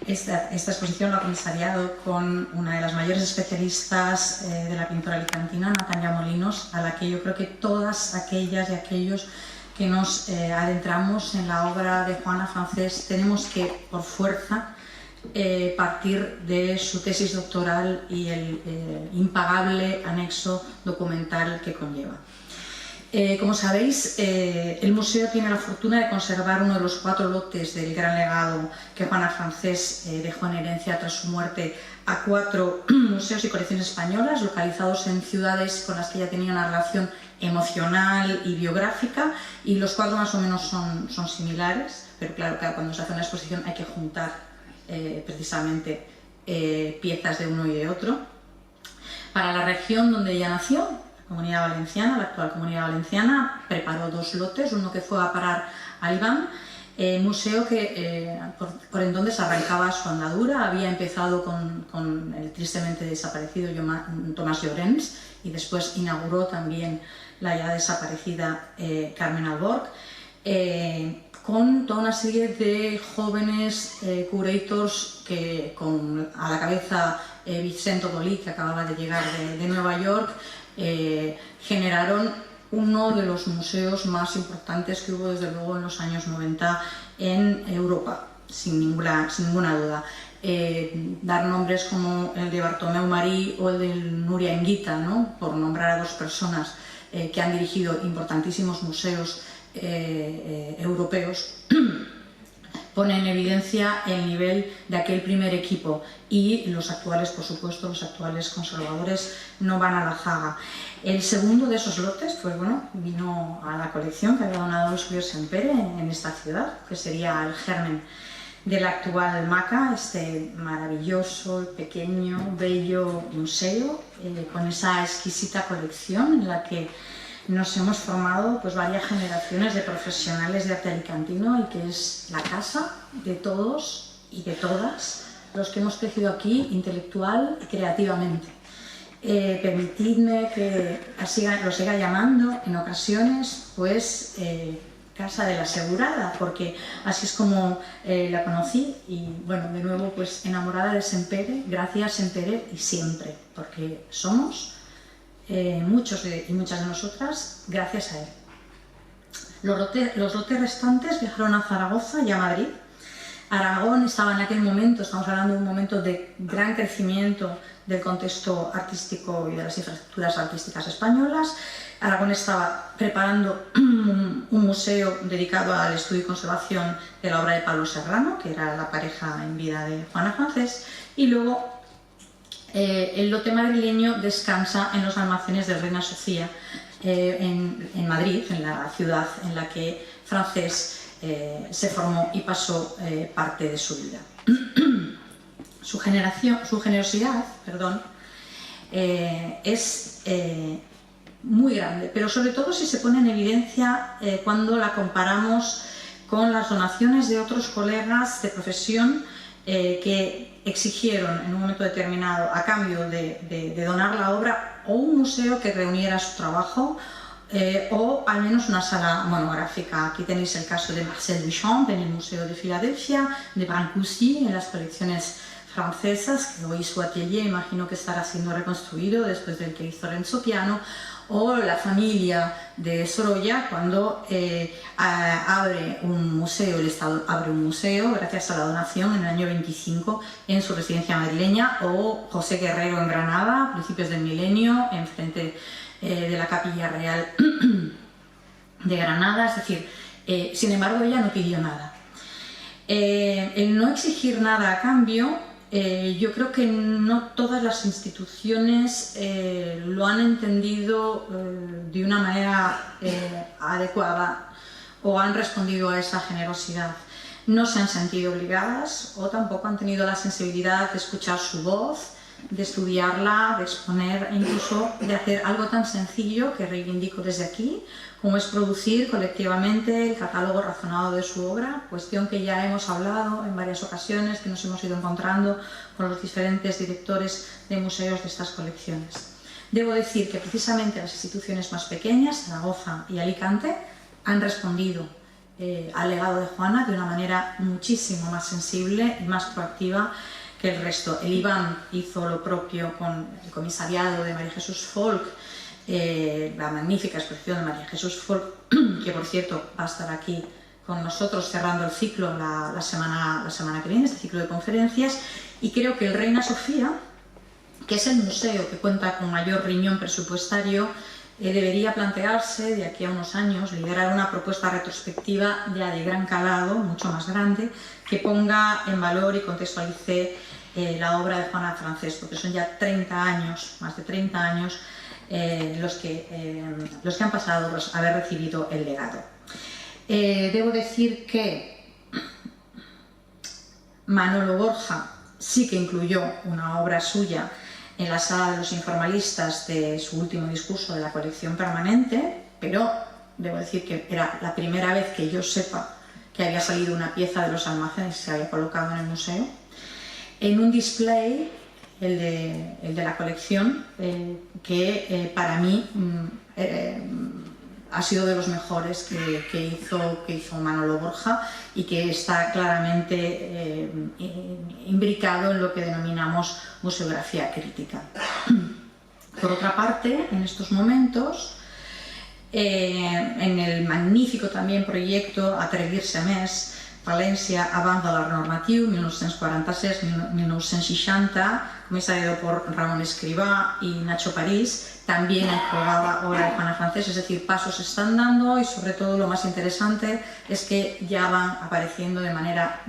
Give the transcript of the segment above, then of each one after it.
Esta exposición la ha comisariado con una de las mayores especialistas de la pintura alicantina, Natalia Molinos, a la que yo creo que todas aquellas y aquellos que nos adentramos en la obra de Juana Francés tenemos que, por fuerza, partir de su tesis doctoral y el impagable anexo documental que conlleva. Como sabéis, el museo tiene la fortuna de conservar uno de los 4 lotes del gran legado que Juana Francés dejó en herencia tras su muerte a 4 museos y colecciones españolas localizados en ciudades con las que ella tenía una relación emocional y biográfica, y los 4 más o menos son similares, pero claro, cuando se hace una exposición hay que juntar precisamente piezas de uno y de otro. Para la región donde ella nació, Comunidad Valenciana, la actual Comunidad Valenciana, preparó 2 lotes, uno que fue a parar a Iván, museo que por entonces arrancaba su andadura. Había empezado con el tristemente desaparecido Tomás Llorens y después inauguró también la ya desaparecida Carmen Alborg, con toda una serie de jóvenes curators que, a la cabeza Vicente Dolí, que acababa de llegar de Nueva York, generaron uno de los museos más importantes que hubo desde luego en los años 90 en Europa, sin ninguna duda. Dar nombres como el de Bartomeu Marí o el de Nuria Enguita, ¿no?, por nombrar a 2 personas que han dirigido importantísimos museos europeos, pone en evidencia el nivel de aquel primer equipo, y los actuales, por supuesto, los actuales conservadores no van a la zaga. El segundo de esos lotes vino a la colección que había donado Luis Sempere en esta ciudad, que sería el germen del actual MACA, este maravilloso, pequeño, bello museo, con esa exquisita colección en la que nos hemos formado pues varias generaciones de profesionales de arte alicantino, y que es la casa de todos y de todas los que hemos crecido aquí intelectual y creativamente. Permitidme que lo siga llamando en ocasiones pues Casa de la Asegurada, porque así es como la conocí, y bueno, de nuevo pues enamorada de Sempere, gracias Sempere y siempre, porque somos muchos y muchas de nosotras gracias a él. Los lotes restantes viajaron a Zaragoza y a Madrid. Aragón estaba en aquel momento, estamos hablando de un momento de gran crecimiento del contexto artístico y de las infraestructuras artísticas españolas. Aragón estaba preparando un museo dedicado al estudio y conservación de la obra de Pablo Serrano, que era la pareja en vida de Juana Francés, y luego el lote madrileño descansa en los almacenes de Reina Sofía en Madrid, en la ciudad en la que Francés se formó y pasó parte de su vida. Su generosidad es muy grande, pero sobre todo si se pone en evidencia cuando la comparamos con las donaciones de otros colegas de profesión que exigieron en un momento determinado, a cambio de donar la obra, o un museo que reuniera su trabajo, o al menos una sala monográfica. Aquí tenéis el caso de Marcel Duchamp en el Museo de Filadelfia, de Brancusi en las colecciones francesas, que hoy su atelier imagino que estará siendo reconstruido después del que hizo Renzo Piano, o la familia de Sorolla cuando abre un museo, el Estado abre un museo gracias a la donación en el año 25 en su residencia madrileña, o José Guerrero en Granada a principios del milenio enfrente de la Capilla Real de Granada. Es decir, sin embargo ella no pidió nada. El no exigir nada a cambio, yo creo que no todas las instituciones lo han entendido de una manera adecuada, o han respondido a esa generosidad. No se han sentido obligadas, o tampoco han tenido la sensibilidad de escuchar su voz, de estudiarla, de exponer, e incluso de hacer algo tan sencillo que reivindico desde aquí, como es producir colectivamente el catálogo razonado de su obra, cuestión que ya hemos hablado en varias ocasiones, que nos hemos ido encontrando con los diferentes directores de museos de estas colecciones. Debo decir que precisamente las instituciones más pequeñas, Zaragoza y Alicante, han respondido al legado de Juana de una manera muchísimo más sensible y más proactiva que el resto. El Iván hizo lo propio con el comisariado de María Jesús Folch, la magnífica exposición de María Jesús Folch, que por cierto va a estar aquí con nosotros cerrando el ciclo la semana que viene, este ciclo de conferencias. Y creo que el Reina Sofía, que es el museo que cuenta con mayor riñón presupuestario, debería plantearse de aquí a unos años liderar una propuesta retrospectiva ya de gran calado, mucho más grande, que ponga en valor y contextualice la obra de Juana Francés, porque son ya 30 años, más de 30 años, los que han pasado pues, haber recibido el legado. Debo decir que Manolo Borja sí que incluyó una obra suya en la sala de los informalistas de su último discurso de la colección permanente, pero debo decir que era la primera vez que yo sepa que había salido una pieza de los almacenes y se había colocado en el museo. En un display, el de la colección, que para mí ha sido de los mejores que hizo Manolo Borja y que está claramente imbricado en lo que denominamos museografía crítica. Por otra parte, en estos momentos, en el magnífico también proyecto Atrevir-se més, València avant de l'art normatiu, 1946-1960, comisariado por Ramón Escrivá y Nacho París, también colgada obra de Juana Francés, es decir, pasos se están dando y sobre todo lo más interesante es que ya van apareciendo de manera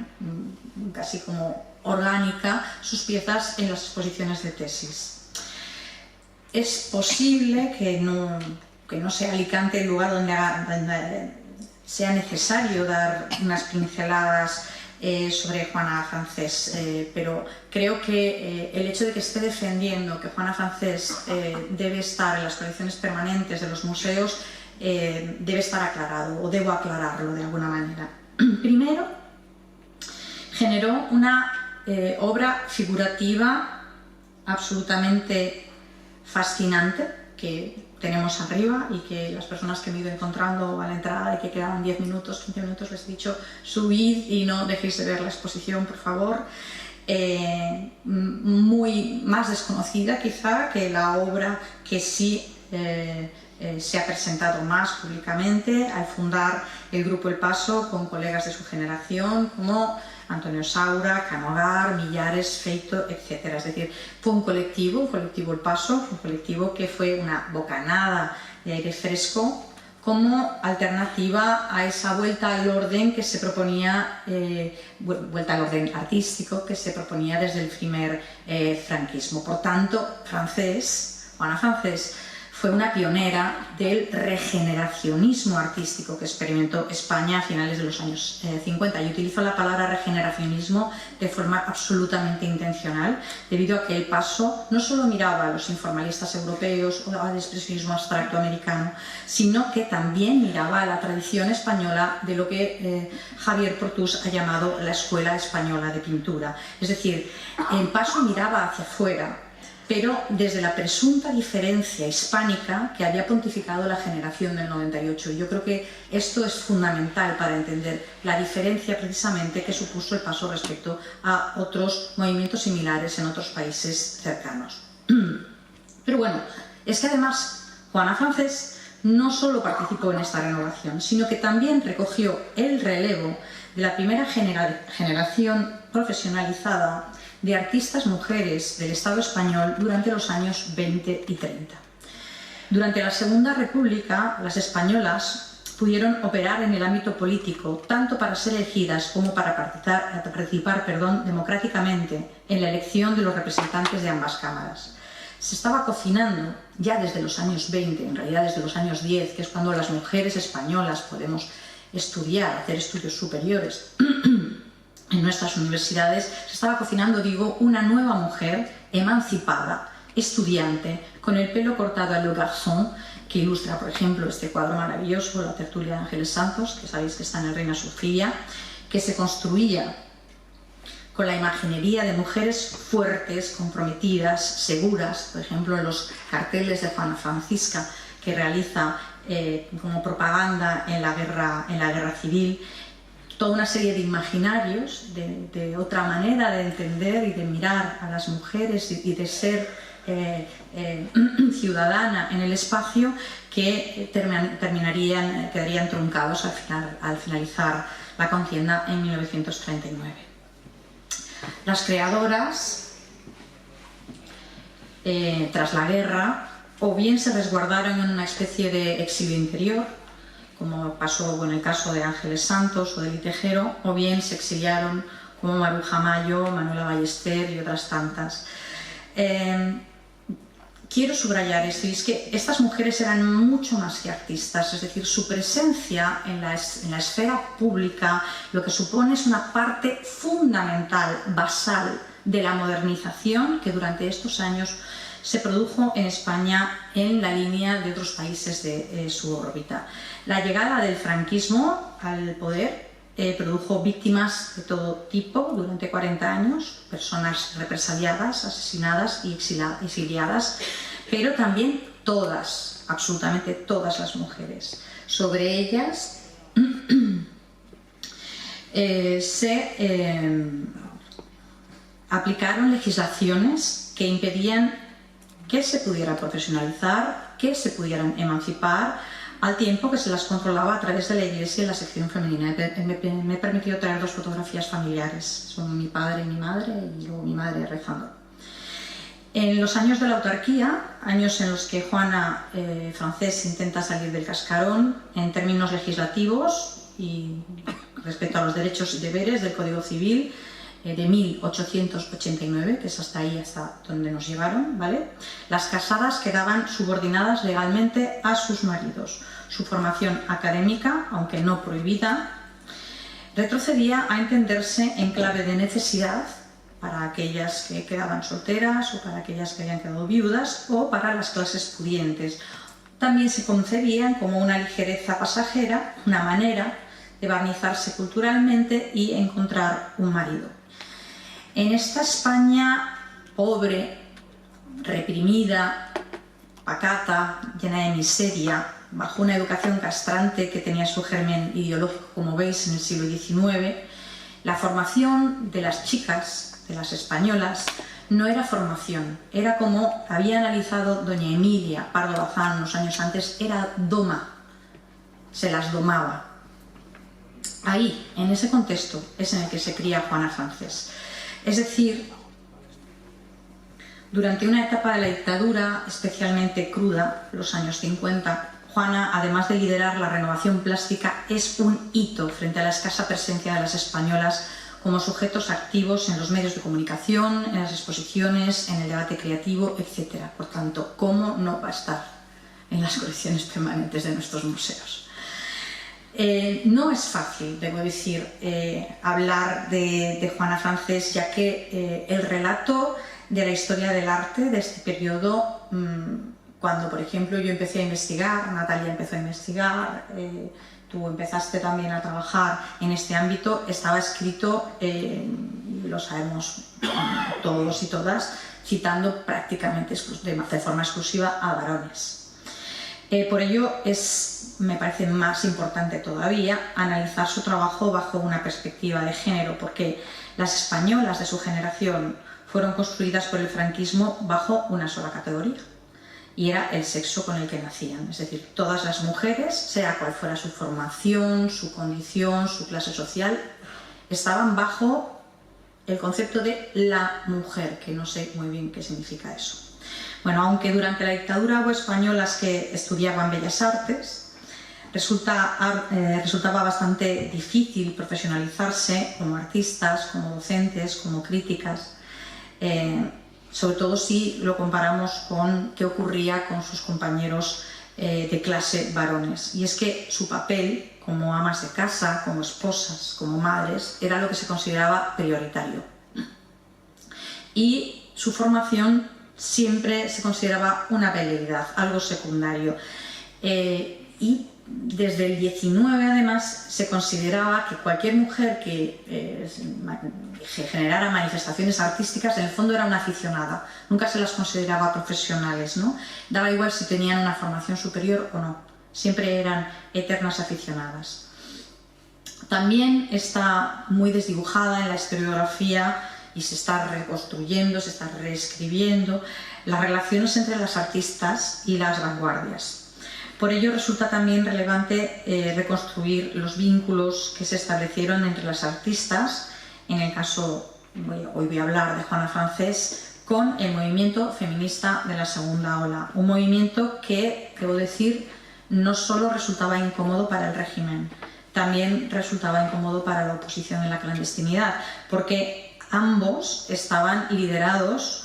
casi como orgánica sus piezas en las exposiciones de tesis. Es posible que no sea Alicante el lugar donde sea necesario dar unas pinceladas sobre Juana Francés, pero creo que el hecho de que esté defendiendo que Juana Francés debe estar en las colecciones permanentes de los museos debe estar aclarado, o debo aclararlo de alguna manera. Primero, generó una obra figurativa absolutamente fascinante que tenemos arriba y que las personas que me he ido encontrando a la entrada y que quedaban 10 minutos, 15 minutos, les he dicho subid y no dejéis de ver la exposición, por favor. Muy más desconocida quizá que la obra que sí se ha presentado más públicamente al fundar el Grupo El Paso con colegas de su generación como Antonio Saura, Canogar, Millares, Feito, etc. Es decir, fue un colectivo El Paso, un colectivo que fue una bocanada de aire fresco como alternativa a esa vuelta al orden que se proponía, vuelta al orden artístico que se proponía desde el primer franquismo. Por tanto, Juana Francés fue una pionera del regeneracionismo artístico que experimentó España a finales de los años 50. Y utilizo la palabra regeneracionismo de forma absolutamente intencional, debido a que El Paso no solo miraba a los informalistas europeos o al expresionismo abstracto americano, sino que también miraba a la tradición española de lo que Javier Portús ha llamado la Escuela Española de Pintura. Es decir, El Paso miraba hacia afuera, pero desde la presunta diferencia hispánica que había pontificado la generación del 98. Y yo creo que esto es fundamental para entender la diferencia precisamente que supuso El Paso respecto a otros movimientos similares en otros países cercanos. Pero bueno, es que además Juana Francés no solo participó en esta renovación, sino que también recogió el relevo de la primera generación profesionalizada de artistas mujeres del Estado español durante los años 20 y 30. Durante la Segunda República, las españolas pudieron operar en el ámbito político, tanto para ser elegidas como para participar democráticamente en la elección de los representantes de ambas cámaras. Se estaba cocinando ya desde los años 20, en realidad desde los años 10, que es cuando las mujeres españolas podemos estudiar, hacer estudios superiores en nuestras universidades, se estaba cocinando, una nueva mujer emancipada, estudiante, con el pelo cortado a Le Garçon, que ilustra, por ejemplo, este cuadro maravilloso, la tertulia de Ángeles Santos, que sabéis que está en el Reina Sofía, que se construía con la imaginería de mujeres fuertes, comprometidas, seguras, por ejemplo, en los carteles de Juana Francisca que realiza como propaganda en la guerra civil, toda una serie de imaginarios de otra manera de entender y de mirar a las mujeres y de ser ciudadana en el espacio que quedarían truncados al finalizar la contienda en 1939. Las creadoras, tras la guerra, o bien se resguardaron en una especie de exilio interior, como pasó en el caso de Ángeles Santos o de Litejero, o bien se exiliaron como Maruja Mayo, Manuela Ballester y otras tantas. Quiero subrayar esto, y es que estas mujeres eran mucho más que artistas, es decir, su presencia en la esfera pública lo que supone es una parte fundamental, basal, de la modernización que durante estos años se produjo en España en la línea de otros países de su órbita. La llegada del franquismo al poder produjo víctimas de todo tipo durante 40 años, personas represaliadas, asesinadas y exiliadas, pero también todas, absolutamente todas las mujeres. Sobre ellas se aplicaron legislaciones que impedían que se pudiera profesionalizar, que se pudieran emancipar, al tiempo que se las controlaba a través de la Iglesia y la sección femenina. Me he permitido traer dos fotografías familiares, son mi padre y mi madre, y luego mi madre rezando. En los años de la autarquía, años en los que Juana Francés intenta salir del cascarón en términos legislativos y respecto a los derechos y deberes del Código Civil, de 1889, que es hasta ahí, hasta donde nos llevaron, ¿vale? Las casadas quedaban subordinadas legalmente a sus maridos. Su formación académica, aunque no prohibida, retrocedía a entenderse en clave de necesidad para aquellas que quedaban solteras o para aquellas que habían quedado viudas o para las clases pudientes. También se concebían como una ligereza pasajera, una manera de barnizarse culturalmente y encontrar un marido. En esta España pobre, reprimida, pacata, llena de miseria, bajo una educación castrante que tenía su germen ideológico, como veis, en el siglo XIX, la formación de las chicas, de las españolas, no era formación, era como había analizado doña Emilia Pardo Bazán unos años antes, era doma, se las domaba. Ahí, en ese contexto, es en el que se cría Juana Francés. Es decir, durante una etapa de la dictadura especialmente cruda, los años 50, Juana, además de liderar la renovación plástica, es un hito frente a la escasa presencia de las españolas como sujetos activos en los medios de comunicación, en las exposiciones, en el debate creativo, etc. Por tanto, ¿cómo no va a estar en las colecciones permanentes de nuestros museos? No es fácil, debo decir, hablar de Juana Francés, ya que el relato de la historia del arte de este periodo, cuando por ejemplo yo empecé a investigar, Natalia empezó a investigar, tú empezaste también a trabajar en este ámbito, estaba escrito, lo sabemos todos y todas, citando prácticamente de forma exclusiva a varones. Por ello me parece más importante todavía analizar su trabajo bajo una perspectiva de género, porque las españolas de su generación fueron construidas por el franquismo bajo una sola categoría, y era el sexo con el que nacían. Es decir, todas las mujeres, sea cual fuera su formación, su condición, su clase social, estaban bajo el concepto de la mujer, que no sé muy bien qué significa eso. Bueno, aunque durante la dictadura hubo españolas que estudiaban Bellas Artes, resultaba bastante difícil profesionalizarse como artistas, como docentes, como críticas, sobre todo si lo comparamos con qué ocurría con sus compañeros de clase varones. Y es que su papel como amas de casa, como esposas, como madres, era lo que se consideraba prioritario. Y su formación siempre se consideraba una veleidad, algo secundario. Y desde el 19 además se consideraba que cualquier mujer que generara manifestaciones artísticas en el fondo era una aficionada, nunca se las consideraba profesionales, ¿no? Daba igual si tenían una formación superior o no, siempre eran eternas aficionadas. También está muy desdibujada en la historiografía y se está reconstruyendo, se está reescribiendo las relaciones entre las artistas y las vanguardias. Por ello resulta también relevante reconstruir los vínculos que se establecieron entre las artistas, en el caso, hoy voy a hablar de Juana Francés, con el movimiento feminista de la segunda ola. Un movimiento que, debo decir, no solo resultaba incómodo para el régimen, también resultaba incómodo para la oposición en la clandestinidad, porque ambos estaban liderados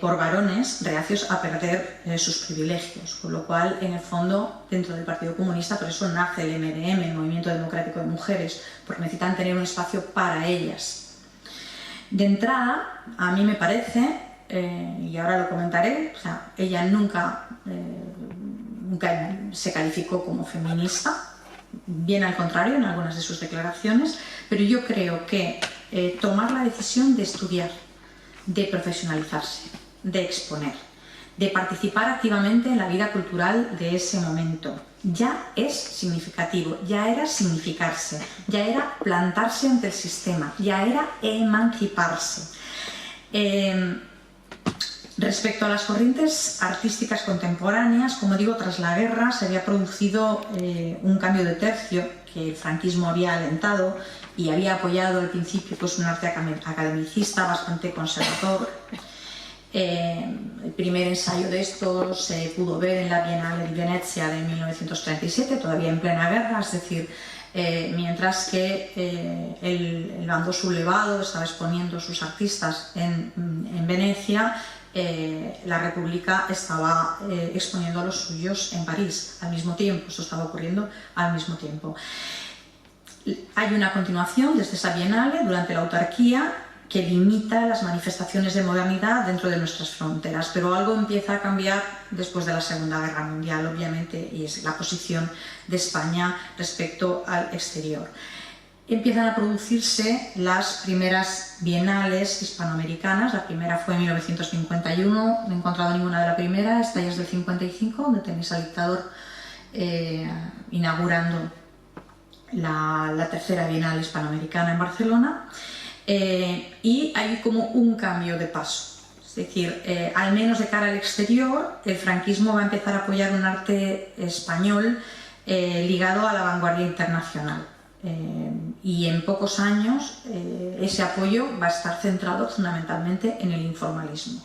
por varones reacios a perder sus privilegios, con lo cual, en el fondo, dentro del Partido Comunista, por eso nace el MDM, el Movimiento Democrático de Mujeres, porque necesitan tener un espacio para ellas. De entrada, a mí me parece, y ahora lo comentaré, o sea, ella nunca se calificó como feminista, bien al contrario en algunas de sus declaraciones, pero yo creo que tomar la decisión de estudiar, de profesionalizarse, de exponer, de participar activamente en la vida cultural de ese momento, ya es significativo, ya era significarse, ya era plantarse ante el sistema, ya era emanciparse. Respecto a las corrientes artísticas contemporáneas, como digo, tras la guerra se había producido un cambio de tercio que el franquismo había alentado y había apoyado al principio pues, un arte academicista bastante conservador. El primer ensayo de esto se pudo ver en la Bienal de Venecia de 1937, todavía en plena guerra, es decir, mientras que el bando sublevado estaba exponiendo sus artistas en Venecia, la República estaba exponiendo a los suyos en París al mismo tiempo. Esto estaba ocurriendo al mismo tiempo. Hay una continuación desde esa Bienal durante la autarquía que limita las manifestaciones de modernidad dentro de nuestras fronteras, pero algo empieza a cambiar después de la Segunda Guerra Mundial, obviamente, y es la posición de España respecto al exterior. Empiezan a producirse las primeras bienales hispanoamericanas. La primera fue en 1951, no he encontrado ninguna de la primera, esta ya es del 55, donde tenéis al dictador inaugurando la tercera Bienal hispanoamericana en Barcelona. Y hay como un cambio de paso, es decir, al menos de cara al exterior, el franquismo va a empezar a apoyar un arte español ligado a la vanguardia internacional. Y en pocos años ese apoyo va a estar centrado fundamentalmente en el informalismo.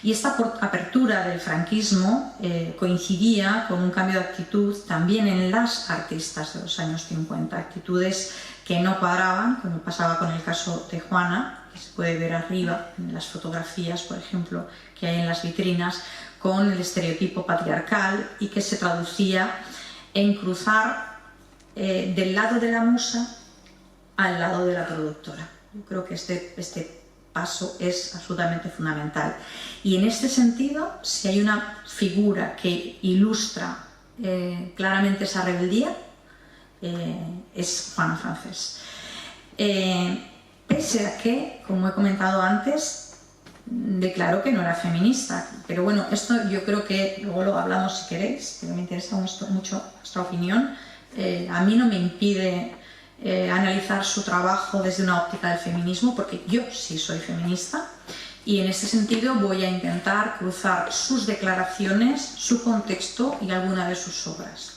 Y esta apertura del franquismo coincidía con un cambio de actitud también en las artistas de los años 50, actitudes que no cuadraban, como pasaba con el caso de Juana, que se puede ver arriba en las fotografías, por ejemplo, que hay en las vitrinas, con el estereotipo patriarcal y que se traducía en cruzar del lado de la musa al lado de la productora. Yo creo que este paso es absolutamente fundamental. Y en este sentido, si hay una figura que ilustra claramente esa rebeldía, es Juana Francés. Pese a que, como he comentado antes, declaró que no era feminista, pero bueno, esto yo creo que luego lo hablamos si queréis, que me interesa mucho vuestra opinión. A mí no me impide analizar su trabajo desde una óptica del feminismo, porque yo sí soy feminista y en ese sentido voy a intentar cruzar sus declaraciones, su contexto y alguna de sus obras.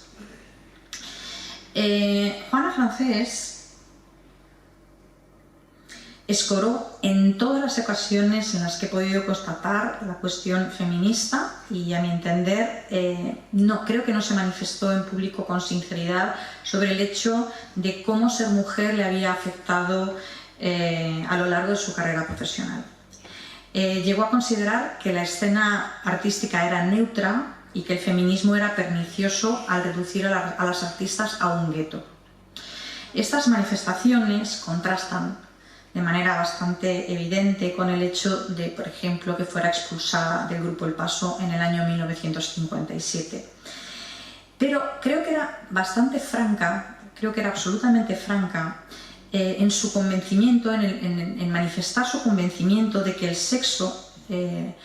Juana Francés escoró en todas las ocasiones en las que he podido constatar la cuestión feminista y, a mi entender, creo que no se manifestó en público con sinceridad sobre el hecho de cómo ser mujer le había afectado a lo largo de su carrera profesional. Llegó a considerar que la escena artística era neutra y que el feminismo era pernicioso al reducir a las artistas a un gueto. Estas manifestaciones contrastan de manera bastante evidente con el hecho de, por ejemplo, que fuera expulsada del grupo El Paso en el año 1957. Pero creo que era bastante franca, creo que era absolutamente franca en su convencimiento, en manifestar su convencimiento de que el sexo de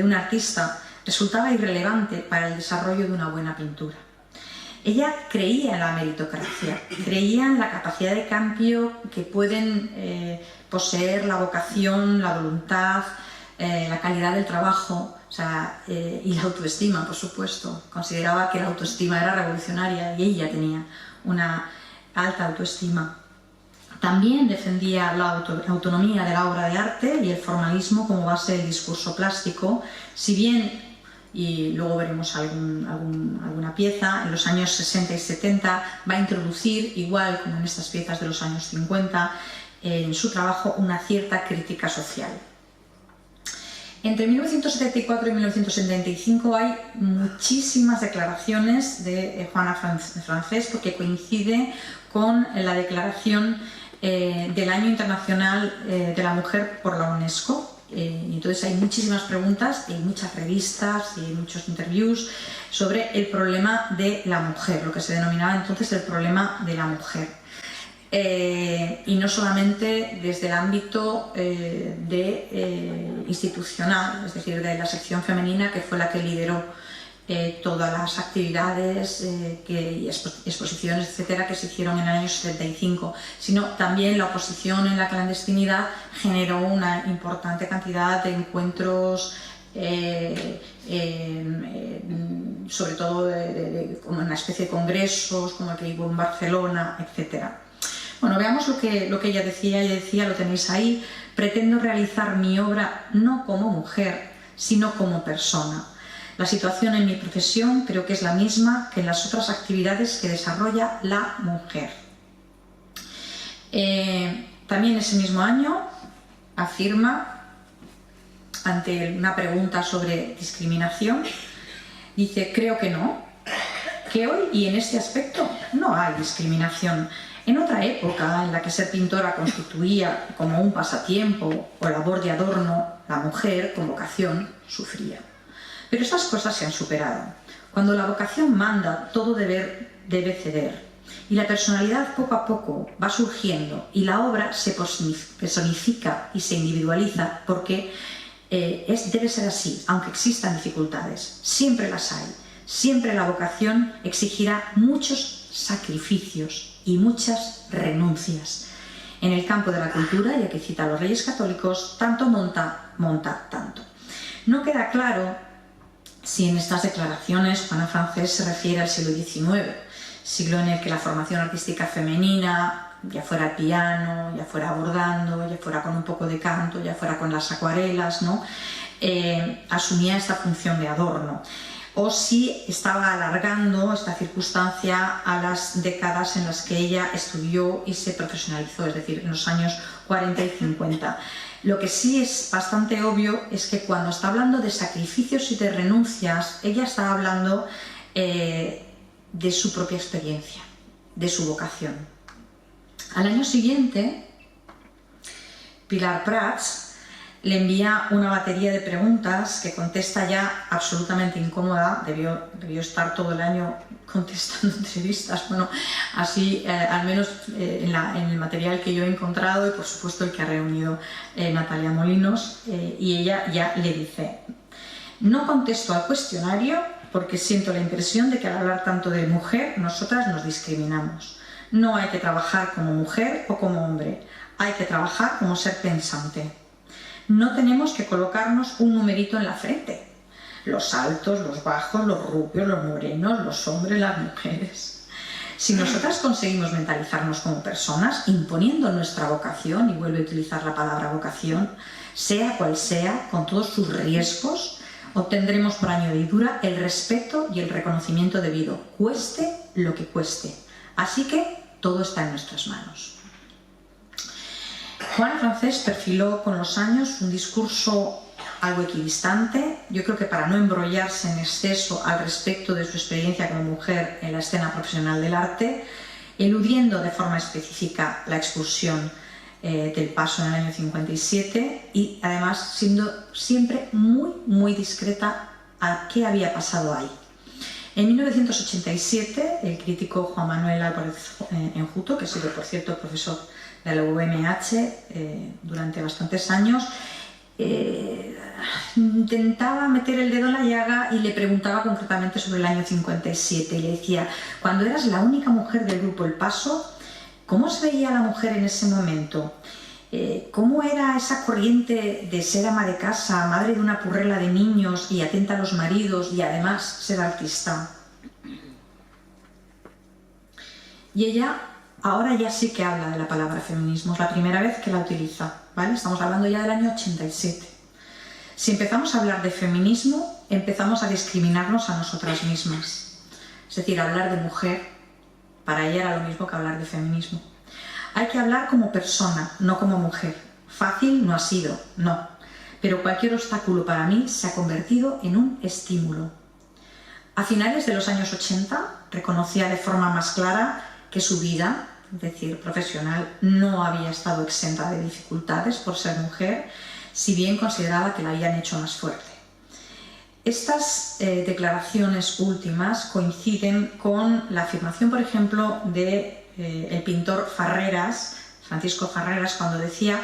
un artista resultaba irrelevante para el desarrollo de una buena pintura. Ella creía en la meritocracia, creía en la capacidad de cambio que pueden poseer la vocación, la voluntad, la calidad del trabajo, y la autoestima, por supuesto. Consideraba que la autoestima era revolucionaria y ella tenía una alta autoestima. También defendía la autonomía de la obra de arte y el formalismo como base del discurso plástico, si bien, y luego veremos alguna pieza, en los años 60 y 70 va a introducir, igual como en estas piezas de los años 50, en su trabajo una cierta crítica social. Entre 1974 y 1975 hay muchísimas declaraciones de Juana Francés, porque coincide con la declaración del Año Internacional de la Mujer por la UNESCO. Entonces hay muchísimas preguntas, hay muchas revistas y muchos interviews sobre el problema de la mujer, lo que se denominaba entonces el problema de la mujer. Y no solamente desde el ámbito institucional, es decir, de la sección femenina, que fue la que lideró todas las actividades y exposiciones, etcétera, que se hicieron en el año 75, sino también la oposición en la clandestinidad generó una importante cantidad de encuentros, sobre todo como una especie de congresos, como el que hubo en Barcelona, etcétera. Bueno, veamos lo que ella decía. Ella decía, lo tenéis ahí: pretendo realizar mi obra no como mujer, sino como persona. La situación en mi profesión creo que es la misma que en las otras actividades que desarrolla la mujer. También ese mismo año afirma, ante una pregunta sobre discriminación, dice: creo que no, que hoy y en este aspecto no hay discriminación. En otra época, en la que ser pintora constituía como un pasatiempo o labor de adorno, la mujer, con vocación, sufría. Pero estas cosas se han superado. Cuando la vocación manda, todo debe ceder. Y la personalidad poco a poco va surgiendo y la obra se personifica y se individualiza, porque debe ser así, aunque existan dificultades. Siempre las hay. Siempre la vocación exigirá muchos sacrificios y muchas renuncias. En el campo de la cultura, ya que cita a los Reyes Católicos, tanto monta tanto. No queda claro si en estas declaraciones Juana Francés se refiere al siglo XIX, siglo en el que la formación artística femenina, ya fuera el piano, ya fuera bordando, ya fuera con un poco de canto, ya fuera con las acuarelas, ¿no? Asumía esta función de adorno, o si estaba alargando esta circunstancia a las décadas en las que ella estudió y se profesionalizó, es decir, en los años 40 y 50. Lo que sí es bastante obvio es que cuando está hablando de sacrificios y de renuncias, ella está hablando de su propia experiencia, de su vocación. Al año siguiente, Pilar Prats le envía una batería de preguntas que contesta ya absolutamente incómoda. Debió estar todo el año contestando entrevistas, bueno, así al menos en el material que yo he encontrado, y por supuesto el que ha reunido Natalia Molinos, y ella ya le dice: no contesto al cuestionario porque siento la impresión de que al hablar tanto de mujer, nosotras nos discriminamos. No hay que trabajar como mujer o como hombre, hay que trabajar como ser pensante. No tenemos que colocarnos un numerito en la frente. Los altos, los bajos, los rubios, los morenos, los hombres, las mujeres. Si nosotras conseguimos mentalizarnos como personas, imponiendo nuestra vocación, y vuelve a utilizar la palabra vocación, sea cual sea, con todos sus riesgos, obtendremos por añadidura el respeto y el reconocimiento debido, cueste lo que cueste. Así que todo está en nuestras manos. Juana Francés perfiló con los años un discurso algo equidistante. Yo creo que para no embrollarse en exceso al respecto de su experiencia como mujer en la escena profesional del arte, eludiendo de forma específica la expulsión del Paso en el año 57 y además siendo siempre muy discreta a qué había pasado ahí. En 1987, el crítico Juan Manuel Álvarez Enjuto, que ha sido, por cierto, profesor de la UMH durante bastantes años, intentaba meter el dedo en la llaga y le preguntaba concretamente sobre el año 57 y le decía, cuando eras la única mujer del grupo El Paso, ¿cómo se veía la mujer en ese momento? ¿Cómo era esa corriente de ser ama de casa, madre de una purrela de niños y atenta a los maridos y además ser artista? Y ella ahora ya sí que habla de la palabra feminismo, es la primera vez que la utiliza, ¿vale? Estamos hablando ya del año 87. Si empezamos a hablar de feminismo, empezamos a discriminarnos a nosotras mismas. Es decir, hablar de mujer, para ella era lo mismo que hablar de feminismo. Hay que hablar como persona, no como mujer. Fácil no ha sido, no. Pero cualquier obstáculo para mí se ha convertido en un estímulo. A finales de los años 80 reconocía de forma más clara que su vida, es decir, profesional, no había estado exenta de dificultades por ser mujer, si bien consideraba que la habían hecho más fuerte. Estas declaraciones últimas coinciden con la afirmación, por ejemplo, de el pintor Farreras, Francisco Farreras, cuando decía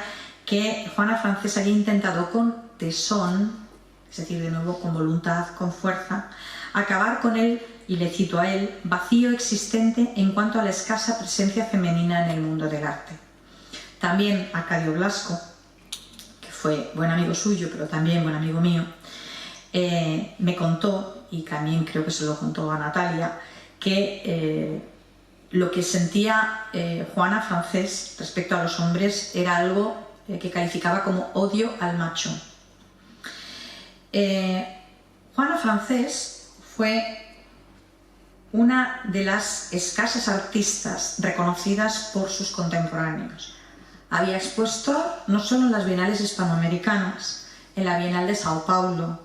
que Juana Francés había intentado con tesón, es decir, de nuevo con voluntad, con fuerza, acabar con el, y le cito a él, vacío existente en cuanto a la escasa presencia femenina en el mundo del arte. También Arcadio Blasco, que fue buen amigo suyo, pero también buen amigo mío, me contó, y también creo que se lo contó a Natalia, que lo que sentía Juana Francés respecto a los hombres era algo que calificaba como odio al macho. Juana Francés fue una de las escasas artistas reconocidas por sus contemporáneos. Había expuesto no solo en las bienales hispanoamericanas, en la Bienal de Sao Paulo,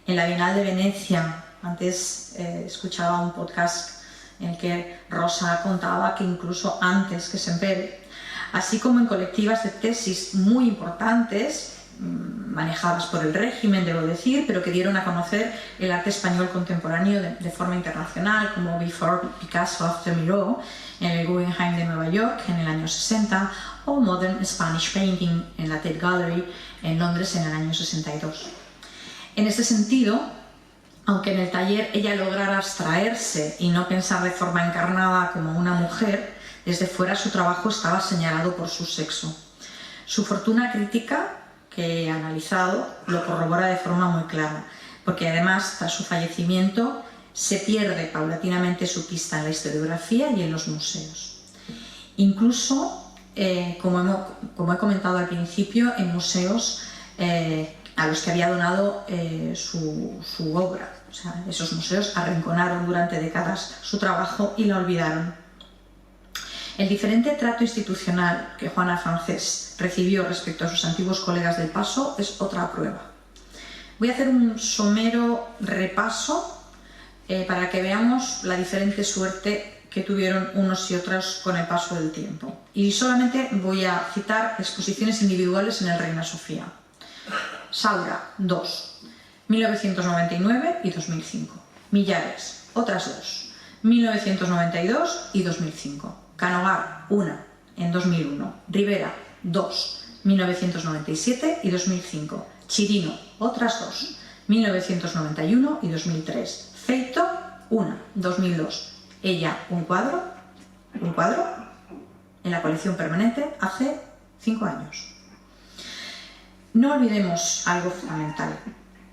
en la Bienal de Venecia. Antes escuchaba un podcast en el que Rosa contaba que incluso antes que Sempere, así como en colectivas de tesis muy importantes, manejadas por el régimen, debo decir, pero que dieron a conocer el arte español contemporáneo de forma internacional, como Before Picasso, After Miró, en el Guggenheim de Nueva York en el año 60, o Modern Spanish Painting en la Tate Gallery en Londres en el año 62. En este sentido, aunque en el taller ella lograra abstraerse y no pensar de forma encarnada como una mujer, desde fuera su trabajo estaba señalado por su sexo. Su fortuna crítica, que he analizado, lo corrobora de forma muy clara, porque además, tras su fallecimiento, se pierde paulatinamente su pista en la historiografía y en los museos. Incluso, como he comentado al principio, en museos a los que había donado su obra. O sea, esos museos arrinconaron durante décadas su trabajo y la olvidaron. El diferente trato institucional que Juana Francés recibió respecto a sus antiguos colegas del Paso es otra prueba. Voy a hacer un somero repaso para que veamos la diferente suerte que tuvieron unos y otras con el paso del tiempo. Y solamente voy a citar exposiciones individuales en el Reina Sofía. Saura, 2, 1999 y 2005. Millares, otras 2, 1992 y 2005. Canogar, 1, en 2001. Rivera, 2, 1997 y 2005. Chirino, otras 2, 1991 y 2003. Feito, 1, 2002. Ella, un cuadro en la colección permanente hace 5 años. No olvidemos algo fundamental.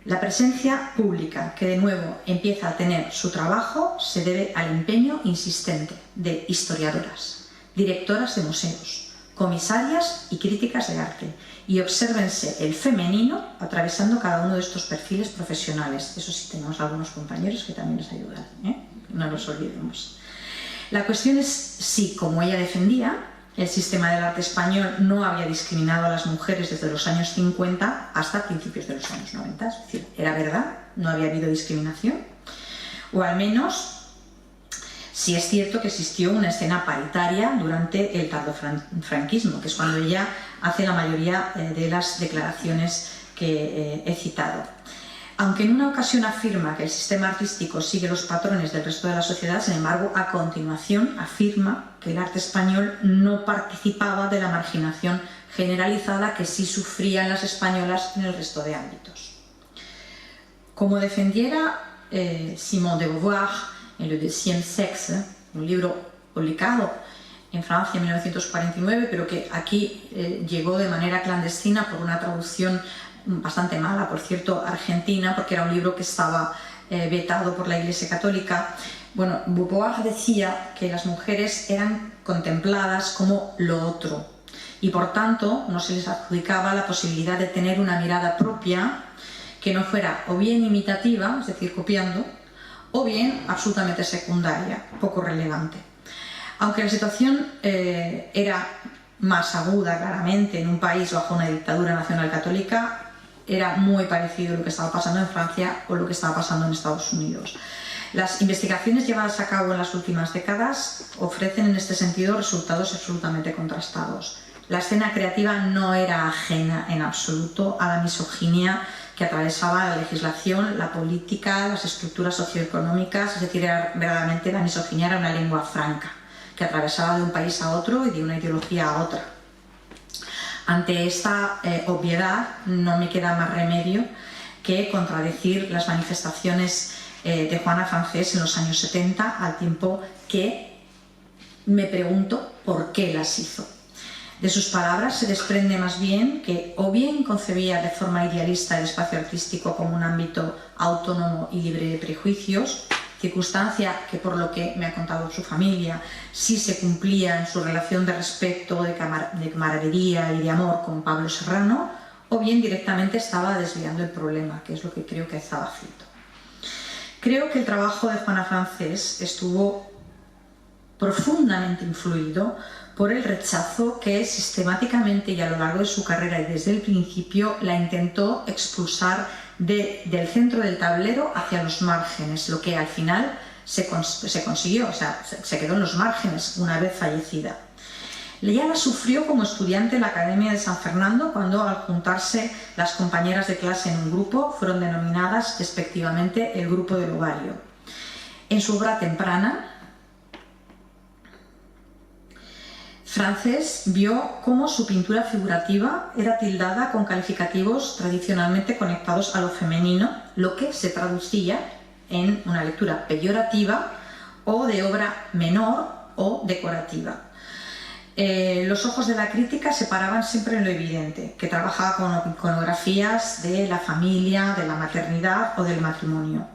La presencia pública, que de nuevo empieza a tener su trabajo, se debe al empeño insistente de historiadoras, directoras de museos, comisarias y críticas de arte. Y obsérvense el femenino atravesando cada uno de estos perfiles profesionales. Eso sí, tenemos algunos compañeros que también les ayudan, no los olvidemos. La cuestión es si, como ella defendía, el sistema del arte español no había discriminado a las mujeres desde los años 50 hasta principios de los años 90. Es decir, era verdad, no había habido discriminación. O al menos, si es cierto que existió una escena paritaria durante el tardofranquismo, que es cuando ella hace la mayoría de las declaraciones que he citado. Aunque en una ocasión afirma que el sistema artístico sigue los patrones del resto de la sociedad, sin embargo, a continuación afirma que el arte español no participaba de la marginación generalizada que sí sufrían las españolas en el resto de ámbitos. Como defendiera Simone de Beauvoir en Le Deuxième Sexe, un libro publicado en Francia en 1949, pero que aquí llegó de manera clandestina por una traducción bastante mala, por cierto, argentina, porque era un libro que estaba vetado por la Iglesia Católica. Bueno, Beauvoir decía que las mujeres eran contempladas como lo otro y por tanto no se les adjudicaba la posibilidad de tener una mirada propia que no fuera o bien imitativa, es decir, copiando, o bien absolutamente secundaria, poco relevante. Aunque la situación era más aguda, claramente, en un país bajo una dictadura nacional católica, era muy parecido a lo que estaba pasando en Francia o lo que estaba pasando en Estados Unidos. Las investigaciones llevadas a cabo en las últimas décadas ofrecen en este sentido resultados absolutamente contrastados. La escena creativa no era ajena en absoluto a la misoginia que atravesaba la legislación, la política, las estructuras socioeconómicas, es decir, verdaderamente la misoginia era una lengua franca que atravesaba de un país a otro y de una ideología a otra. Ante esta obviedad no me queda más remedio que contradecir las manifestaciones de Juana Francés en los años 70, al tiempo que me pregunto por qué las hizo. De sus palabras se desprende más bien que o bien concebía de forma idealista el espacio artístico como un ámbito autónomo y libre de prejuicios, circunstancia que, por lo que me ha contado su familia, sí se cumplía en su relación de respeto, de camaradería y de amor con Pablo Serrano, o bien directamente estaba desviando el problema, que es lo que creo que estaba haciendo. Creo que el trabajo de Juana Francés estuvo profundamente influido por el rechazo que sistemáticamente y a lo largo de su carrera y desde el principio la intentó expulsar del centro del tablero hacia los márgenes, lo que al final se consiguió, o sea, se quedó en los márgenes una vez fallecida. Ya la sufrió como estudiante en la Academia de San Fernando cuando, al juntarse las compañeras de clase en un grupo, fueron denominadas despectivamente el grupo del ovario. En su obra temprana, Francés vio cómo su pintura figurativa era tildada con calificativos tradicionalmente conectados a lo femenino, lo que se traducía en una lectura peyorativa o de obra menor o decorativa. Los ojos de la crítica se paraban siempre en lo evidente, que trabajaba con iconografías de la familia, de la maternidad o del matrimonio.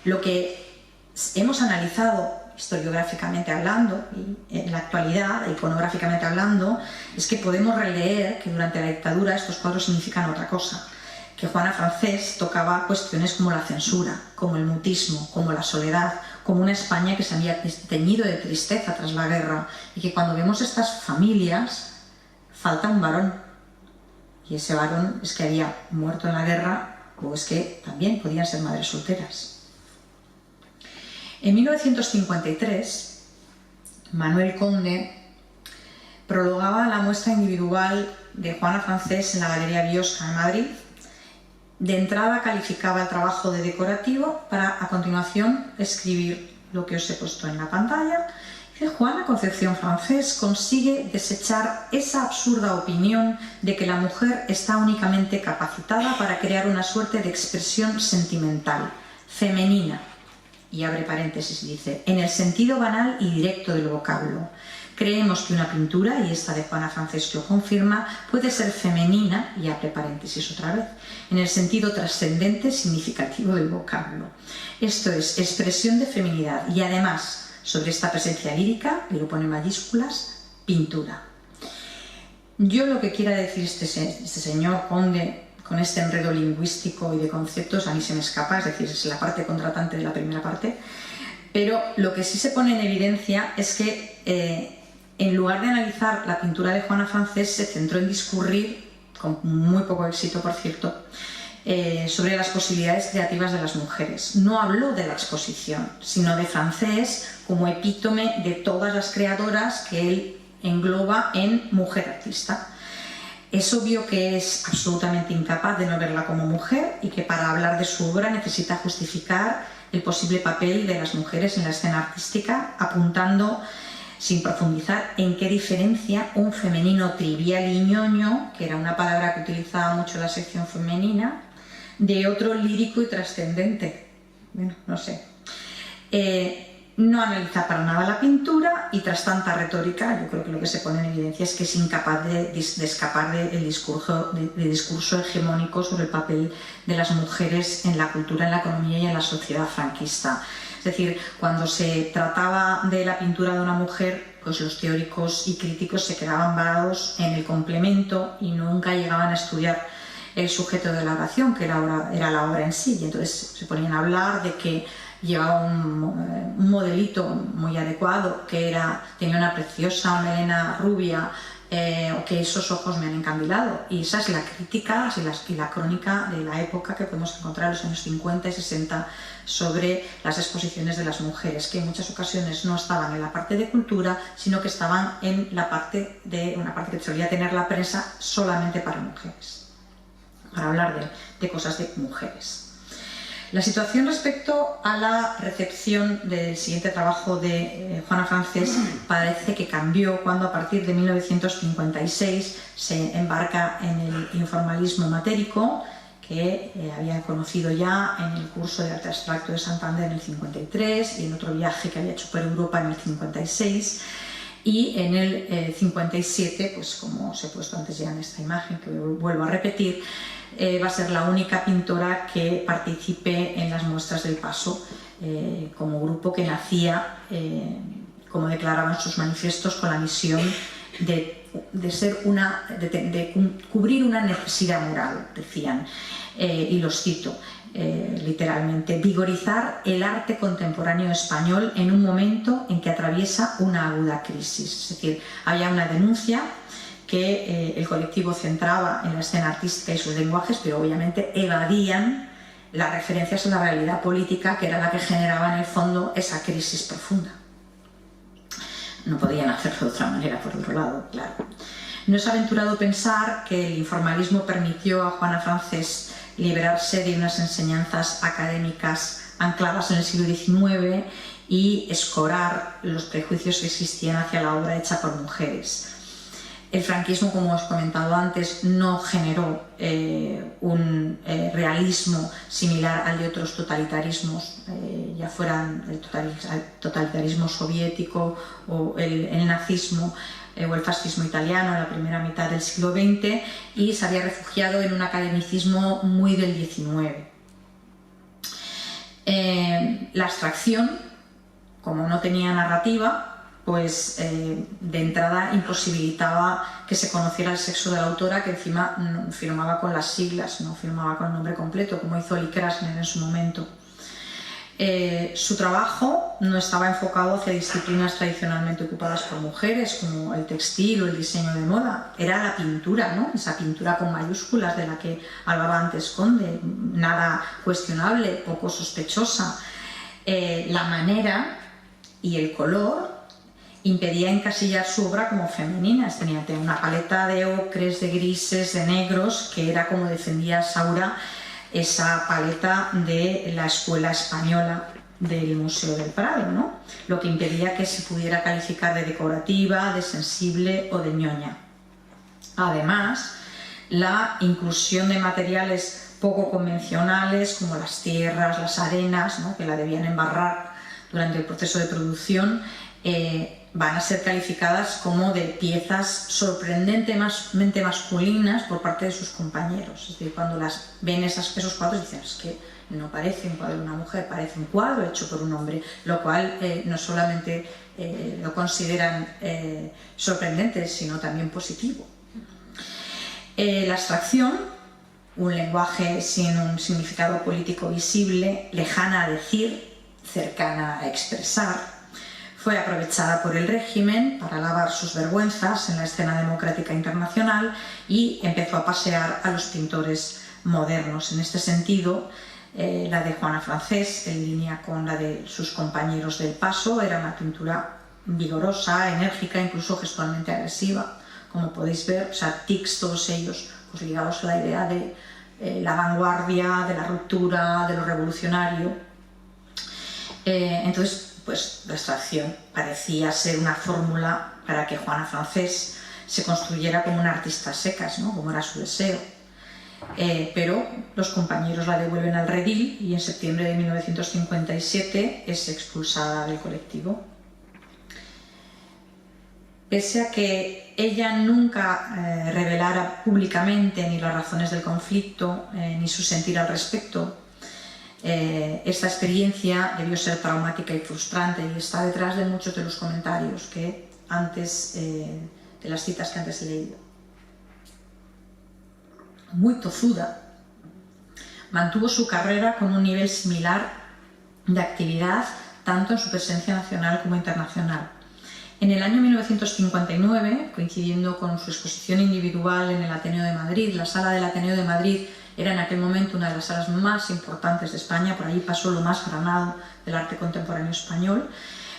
Lo que hemos analizado historiográficamente hablando y en la actualidad, iconográficamente hablando, es que podemos releer que durante la dictadura estos cuadros significan otra cosa, que Juana Francés tocaba cuestiones como la censura, como el mutismo, como la soledad, como una España que se había teñido de tristeza tras la guerra y que cuando vemos estas familias falta un varón y ese varón es que había muerto en la guerra o es que también podían ser madres solteras. En 1953, Manuel Conde prologaba la muestra individual de Juana Francés en la Galería Biosca en Madrid. De entrada calificaba el trabajo de decorativo para a continuación escribir lo que os he puesto en la pantalla. Juana Concepción Francés consigue desechar esa absurda opinión de que la mujer está únicamente capacitada para crear una suerte de expresión sentimental, femenina, y abre paréntesis, dice, en el sentido banal y directo del vocablo. Creemos que una pintura, y esta de Juana Francés lo confirma, puede ser femenina, y abre paréntesis otra vez, en el sentido trascendente significativo del vocablo. Esto es expresión de feminidad y además, sobre esta presencia lírica, y lo pone en mayúsculas, pintura. Yo lo que quiera decir este señor Conde con este enredo lingüístico y de conceptos a mí se me escapa, es decir, es la parte contratante de la primera parte, pero lo que sí se pone en evidencia es que en lugar de analizar la pintura de Juana Francés se centró en discurrir, con muy poco éxito por cierto, sobre las posibilidades creativas de las mujeres. No habló de la exposición, sino de Francés como epítome de todas las creadoras que él engloba en mujer artista. Es obvio que es absolutamente incapaz de no verla como mujer y que para hablar de su obra necesita justificar el posible papel de las mujeres en la escena artística, apuntando, sin profundizar, en qué diferencia un femenino trivial y ñoño, que era una palabra que utilizaba mucho la sección femenina, de otro lírico y trascendente. Bueno, no sé. No analiza para nada la pintura y tras tanta retórica, yo creo que lo que se pone en evidencia es que es incapaz de escapar del discurso hegemónico sobre el papel de las mujeres en la cultura, en la economía y en la sociedad franquista. Es decir, cuando se trataba de la pintura de una mujer, pues los teóricos y críticos se quedaban varados en el complemento y nunca llegaban a estudiar el sujeto de la oración, que era la obra en sí, y entonces se ponían a hablar de que llevaba un modelito muy adecuado, que tenía una preciosa melena rubia, o que esos ojos me han encandilado. Y esa es la crítica y la crónica de la época que podemos encontrar en los años 50 y 60 sobre las exposiciones de las mujeres, que en muchas ocasiones no estaban en la parte de cultura, sino que estaban en una parte que solía tener la prensa solamente para mujeres, para hablar de cosas de mujeres. La situación respecto a la recepción del siguiente trabajo de Juana Francés parece que cambió cuando a partir de 1956 se embarca en el informalismo matérico, que había conocido ya en el curso de arte abstracto de Santander en el 53 y en otro viaje que había hecho por Europa en el 56. Y en el 57, pues como os he puesto antes ya en esta imagen, que vuelvo a repetir, va a ser la única pintora que participe en las muestras del Paso como grupo que nacía, como declaraban sus manifiestos, con la misión de cubrir una necesidad moral, decían, y los cito literalmente: vigorizar el arte contemporáneo español en un momento en que atraviesa una aguda crisis. Es decir, había una denuncia que el colectivo centraba en la escena artística y sus lenguajes, pero obviamente evadían las referencias a la realidad política, que era la que generaba en el fondo esa crisis profunda. No podían hacerlo de otra manera, por otro lado, claro. No es aventurado pensar que el informalismo permitió a Juana Francés liberarse de unas enseñanzas académicas ancladas en el siglo XIX y escorar los prejuicios que existían hacia la obra hecha por mujeres. El franquismo, como os he comentado antes, no generó un realismo similar al de otros totalitarismos, ya fueran el totalitarismo soviético o el nazismo o el fascismo italiano en la primera mitad del siglo XX, y se había refugiado en un academicismo muy del XIX. La abstracción, como no tenía narrativa, pues de entrada imposibilitaba que se conociera el sexo de la autora, que encima firmaba con las siglas, no firmaba con el nombre completo, como hizo Lee Krasner en su momento. Su trabajo no estaba enfocado hacia disciplinas tradicionalmente ocupadas por mujeres, como el textil o el diseño de moda. Era la pintura, ¿no? Esa pintura con mayúsculas de la que hablaba antes Conde, nada cuestionable, poco sospechosa. La manera y el color impedía encasillar su obra como femenina. Tenía una paleta de ocres, de grises, de negros, que era, como defendía Saura, esa paleta de la escuela española del Museo del Prado, ¿no? Lo que impedía que se pudiera calificar de decorativa, de sensible o de ñoña. Además, la inclusión de materiales poco convencionales, como las tierras, las arenas, ¿no?, que la debían embarrar durante el proceso de producción, van a ser calificadas como de piezas sorprendentemente masculinas por parte de sus compañeros. Es decir, cuando las ven esos cuadros dicen: es que no parece un cuadro de una mujer, parece un cuadro hecho por un hombre, lo cual no solamente lo consideran sorprendente, sino también positivo. La abstracción, un lenguaje sin un significado político visible, lejana a decir, cercana a expresar, fue aprovechada por el régimen para lavar sus vergüenzas en la escena democrática internacional y empezó a pasear a los pintores modernos. En este sentido, la de Juana Francés, en línea con la de sus compañeros del Paso, era una pintura vigorosa, enérgica, incluso gestualmente agresiva, como podéis ver, o sea, tics todos ellos pues ligados a la idea de la vanguardia, de la ruptura, de lo revolucionario. Entonces, pues la abstracción parecía ser una fórmula para que Juana Francés se construyera como una artista a secas, ¿no?, como era su deseo. pero los compañeros la devuelven al redil y en septiembre de 1957 es expulsada del colectivo. Pese a que ella nunca revelara públicamente ni las razones del conflicto ni su sentir al respecto, esta experiencia debió ser traumática y frustrante y está detrás de muchos de los comentarios que antes, de las citas que antes he leído. Muy tozuda, mantuvo su carrera con un nivel similar de actividad tanto en su presencia nacional como internacional. En el año 1959, coincidiendo con su exposición individual en el Ateneo de Madrid, la sala del Ateneo de Madrid era en aquel momento una de las salas más importantes de España, por allí pasó lo más granado del arte contemporáneo español.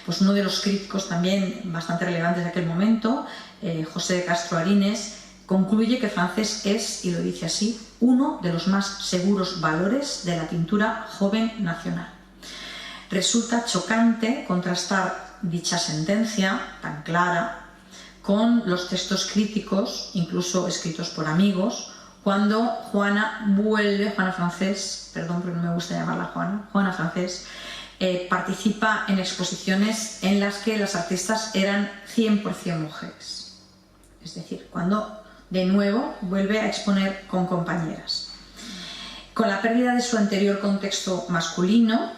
Pues uno de los críticos también bastante relevantes de aquel momento, José de Castro Arines, concluye que Francés es, y lo dice así, uno de los más seguros valores de la pintura joven nacional. Resulta chocante contrastar dicha sentencia tan clara con los textos críticos, incluso escritos por amigos, cuando Juana Francés, perdón porque no me gusta llamarla Juana Francés, participa en exposiciones en las que las artistas eran 100% mujeres. Es decir, cuando de nuevo vuelve a exponer con compañeras. Con la pérdida de su anterior contexto masculino,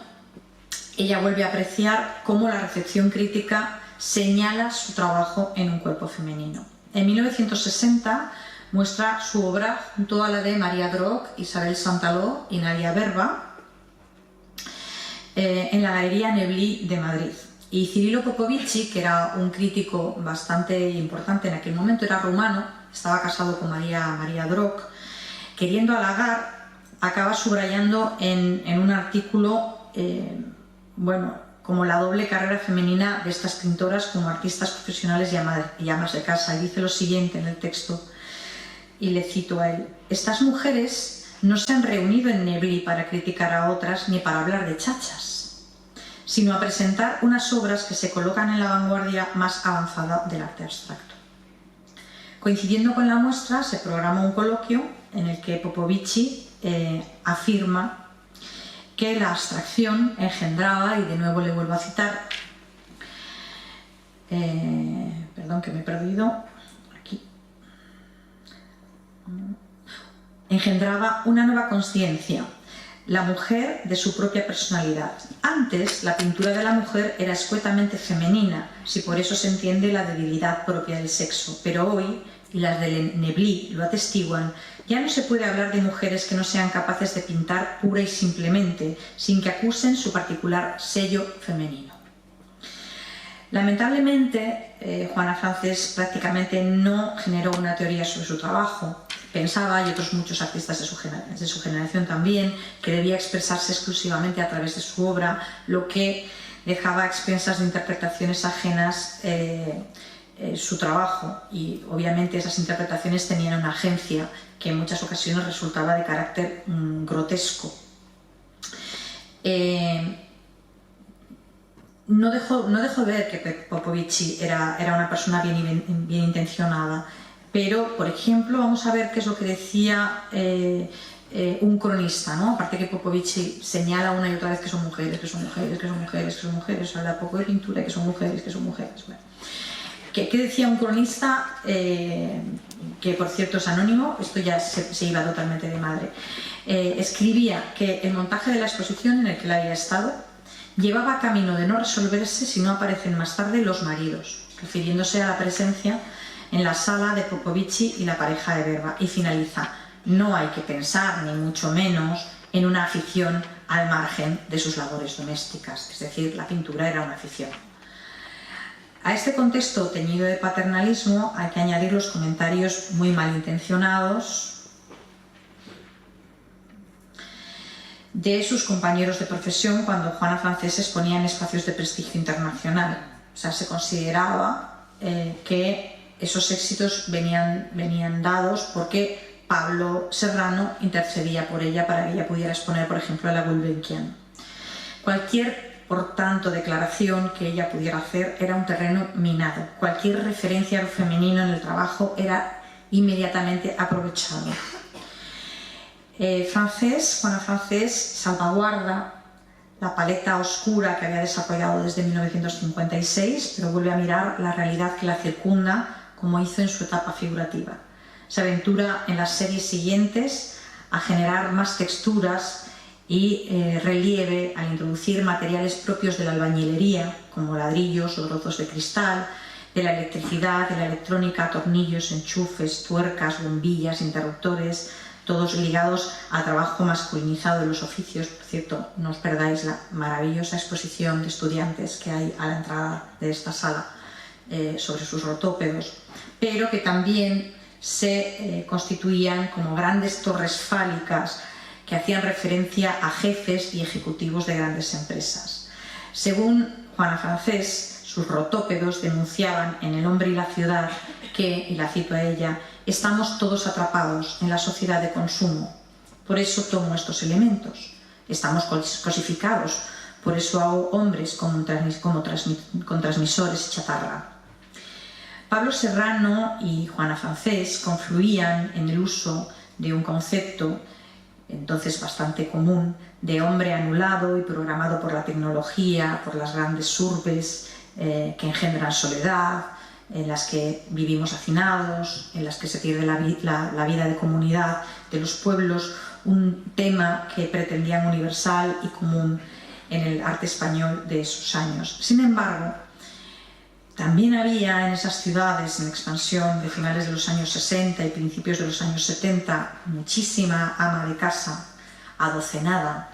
ella vuelve a apreciar cómo la recepción crítica señala su trabajo en un cuerpo femenino. En 1960 muestra su obra junto a la de Maria Droc, Isabel Santaló y Nadia Verba en la Galería Nebli de Madrid. Y Cirilo Popovici, que era un crítico bastante importante en aquel momento, era rumano, estaba casado con Maria Droc, queriendo halagar, acaba subrayando en un artículo como la doble carrera femenina de estas pintoras como artistas profesionales y amas de casa. Y dice lo siguiente en el texto, y le cito a él: estas mujeres no se han reunido en Nebli para criticar a otras ni para hablar de chachas, sino a presentar unas obras que se colocan en la vanguardia más avanzada del arte abstracto. Coincidiendo con la muestra, se programó un coloquio en el que Popovici afirma que la abstracción engendraba, y de nuevo le vuelvo a citar, perdón que me he perdido aquí, engendraba una nueva conciencia, la mujer de su propia personalidad. Antes, la pintura de la mujer era escuetamente femenina, si por eso se entiende la debilidad propia del sexo, pero hoy, y las de Nebli lo atestiguan, ya no se puede hablar de mujeres que no sean capaces de pintar pura y simplemente, sin que acusen su particular sello femenino. Lamentablemente, Juana Francés prácticamente no generó una teoría sobre su trabajo. Pensaba, y otros muchos artistas de su generación también, que debía expresarse exclusivamente a través de su obra, lo que dejaba a expensas de interpretaciones ajenas su trabajo, y obviamente esas interpretaciones tenían una agencia que en muchas ocasiones resultaba de carácter grotesco. No dejó ver que Popovici era una persona bien intencionada, pero, por ejemplo, vamos a ver qué es lo que decía un cronista, ¿no? Aparte que Popovici señala una y otra vez que son mujeres, que son mujeres, que son mujeres, que son mujeres, habla poco de pintura, que son mujeres, que son mujeres. Bueno. ¿Qué decía un cronista, que por cierto es anónimo? Esto ya se iba totalmente de madre. Escribía que el montaje de la exposición en el que él había estado llevaba camino de no resolverse si no aparecen más tarde los maridos, refiriéndose a la presencia en la sala de Popovici y la pareja de Verba, y finaliza: no hay que pensar, ni mucho menos, en una afición al margen de sus labores domésticas, es decir, la pintura era una afición. A este contexto teñido de paternalismo hay que añadir los comentarios muy malintencionados de sus compañeros de profesión cuando Juana Francés exponía en espacios de prestigio internacional. O sea, se consideraba que esos éxitos venían dados porque Pablo Serrano intercedía por ella para que ella pudiera exponer, por ejemplo, a la Gulbenkian. Cualquier, por tanto, declaración que ella pudiera hacer era un terreno minado. Cualquier referencia a lo femenino en el trabajo era inmediatamente aprovechado. Juana Francés salvaguarda la paleta oscura que había desarrollado desde 1956, pero vuelve a mirar la realidad que la circunda, como hizo en su etapa figurativa. Se aventura en las series siguientes a generar más texturas y relieve al introducir materiales propios de la albañilería, como ladrillos o trozos de cristal, de la electricidad, de la electrónica, tornillos, enchufes, tuercas, bombillas, interruptores, todos ligados al trabajo masculinizado de los oficios. Por cierto, no os perdáis la maravillosa exposición de estudiantes que hay a la entrada de esta sala sobre sus rotópedos, pero que también se constituían como grandes torres fálicas que hacían referencia a jefes y ejecutivos de grandes empresas. Según Juana Francés, sus rotópedos denunciaban en El hombre y la ciudad que, y la cito a ella, estamos todos atrapados en la sociedad de consumo. Por eso tomo estos elementos. Estamos cosificados. Por eso hago hombres con transmisores y chatarra. Pablo Serrano y Juana Francés confluían en el uso de un concepto, entonces bastante común, de hombre anulado y programado por la tecnología, por las grandes urbes que engendran soledad, en las que vivimos hacinados, en las que se pierde la vida de comunidad de los pueblos, un tema que pretendían universal y común en el arte español de esos años. Sin embargo, también había en esas ciudades en expansión de finales de los años 60 y principios de los años 70 muchísima ama de casa adocenada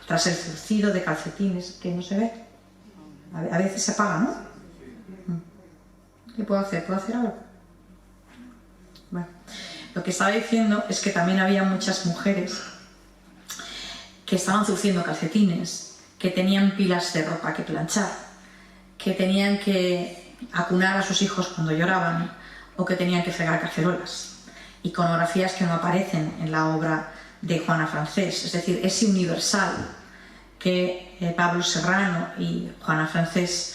tras el zurcido de calcetines, que no se ve, a veces se apaga, ¿no? ¿Qué puedo hacer? ¿Puedo hacer algo? Bueno, lo que estaba diciendo es que también había muchas mujeres que estaban zurciendo calcetines, que tenían pilas de ropa que planchar, que tenían que acunar a sus hijos cuando lloraban o que tenían que fregar cacerolas. Iconografías que no aparecen en la obra de Juana Francés. Es decir, ese universal que Pablo Serrano y Juana Francés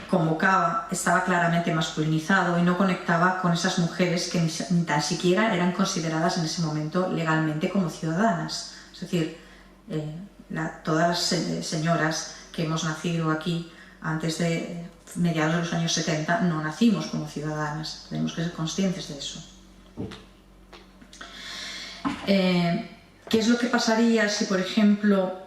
convocaba estaba claramente masculinizado y no conectaba con esas mujeres que ni tan siquiera eran consideradas en ese momento legalmente como ciudadanas. Es decir, todas las señoras que hemos nacido aquí antes de mediados de los años 70 no nacimos como ciudadanas, tenemos que ser conscientes de eso. ¿Qué es lo que pasaría si, por ejemplo,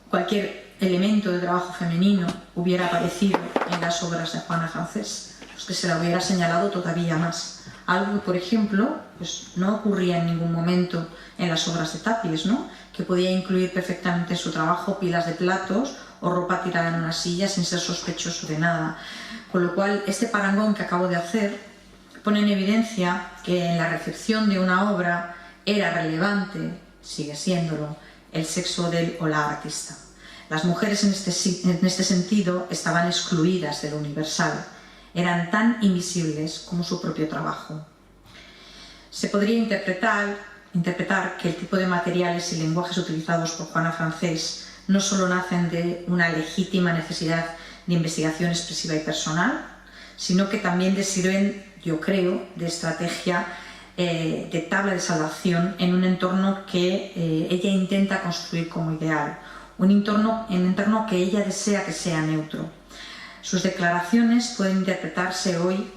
cualquier elemento de trabajo femenino hubiera aparecido en las obras de Juana Francés? Pues que se la hubiera señalado todavía más. Algo que, por ejemplo, pues no ocurría en ningún momento en las obras de Tapies, ¿no? Que podía incluir perfectamente en su trabajo pilas de platos o ropa tirada en una silla sin ser sospechoso de nada. Con lo cual, este parangón que acabo de hacer pone en evidencia que en la recepción de una obra era relevante, sigue siéndolo, el sexo del o la artista. Las mujeres en este sentido estaban excluidas de lo universal, eran tan invisibles como su propio trabajo. Se podría interpretar que el tipo de materiales y lenguajes utilizados por Juana Francés no solo nacen de una legítima necesidad de investigación expresiva y personal, sino que también les sirven, yo creo, de estrategia de tabla de salvación en un entorno que ella intenta construir como ideal, un entorno que ella desea que sea neutro. Sus declaraciones pueden interpretarse hoy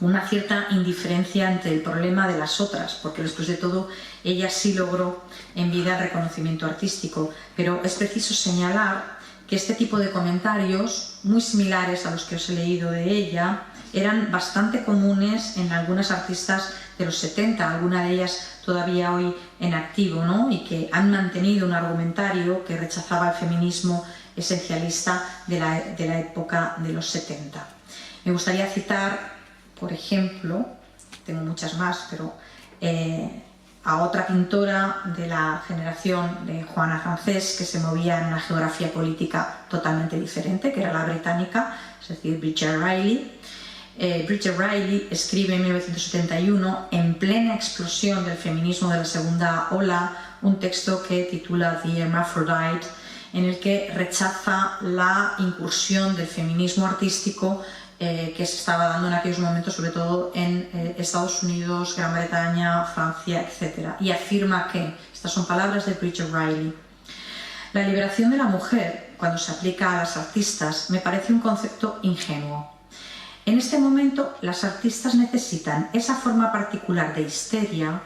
una cierta indiferencia ante el problema de las otras, porque después de todo ella sí logró en vida el reconocimiento artístico, pero es preciso señalar que este tipo de comentarios, muy similares a los que os he leído de ella, eran bastante comunes en algunas artistas de los 70, alguna de ellas todavía hoy en activo, ¿no? Y que han mantenido un argumentario que rechazaba el feminismo esencialista de la época de los 70. Me gustaría citar, por ejemplo, tengo muchas más, pero a otra pintora de la generación de Juana Francés que se movía en una geografía política totalmente diferente, que era la británica, es decir, Bridget Riley. Bridget Riley escribe en 1971, en plena explosión del feminismo de la segunda ola, un texto que titula The Hermaphrodite, en el que rechaza la incursión del feminismo artístico que se estaba dando en aquellos momentos, sobre todo en Estados Unidos, Gran Bretaña, Francia, etc. Y afirma que, estas son palabras de Bridget Riley, la liberación de la mujer, cuando se aplica a las artistas, me parece un concepto ingenuo. En este momento, las artistas necesitan esa forma particular de histeria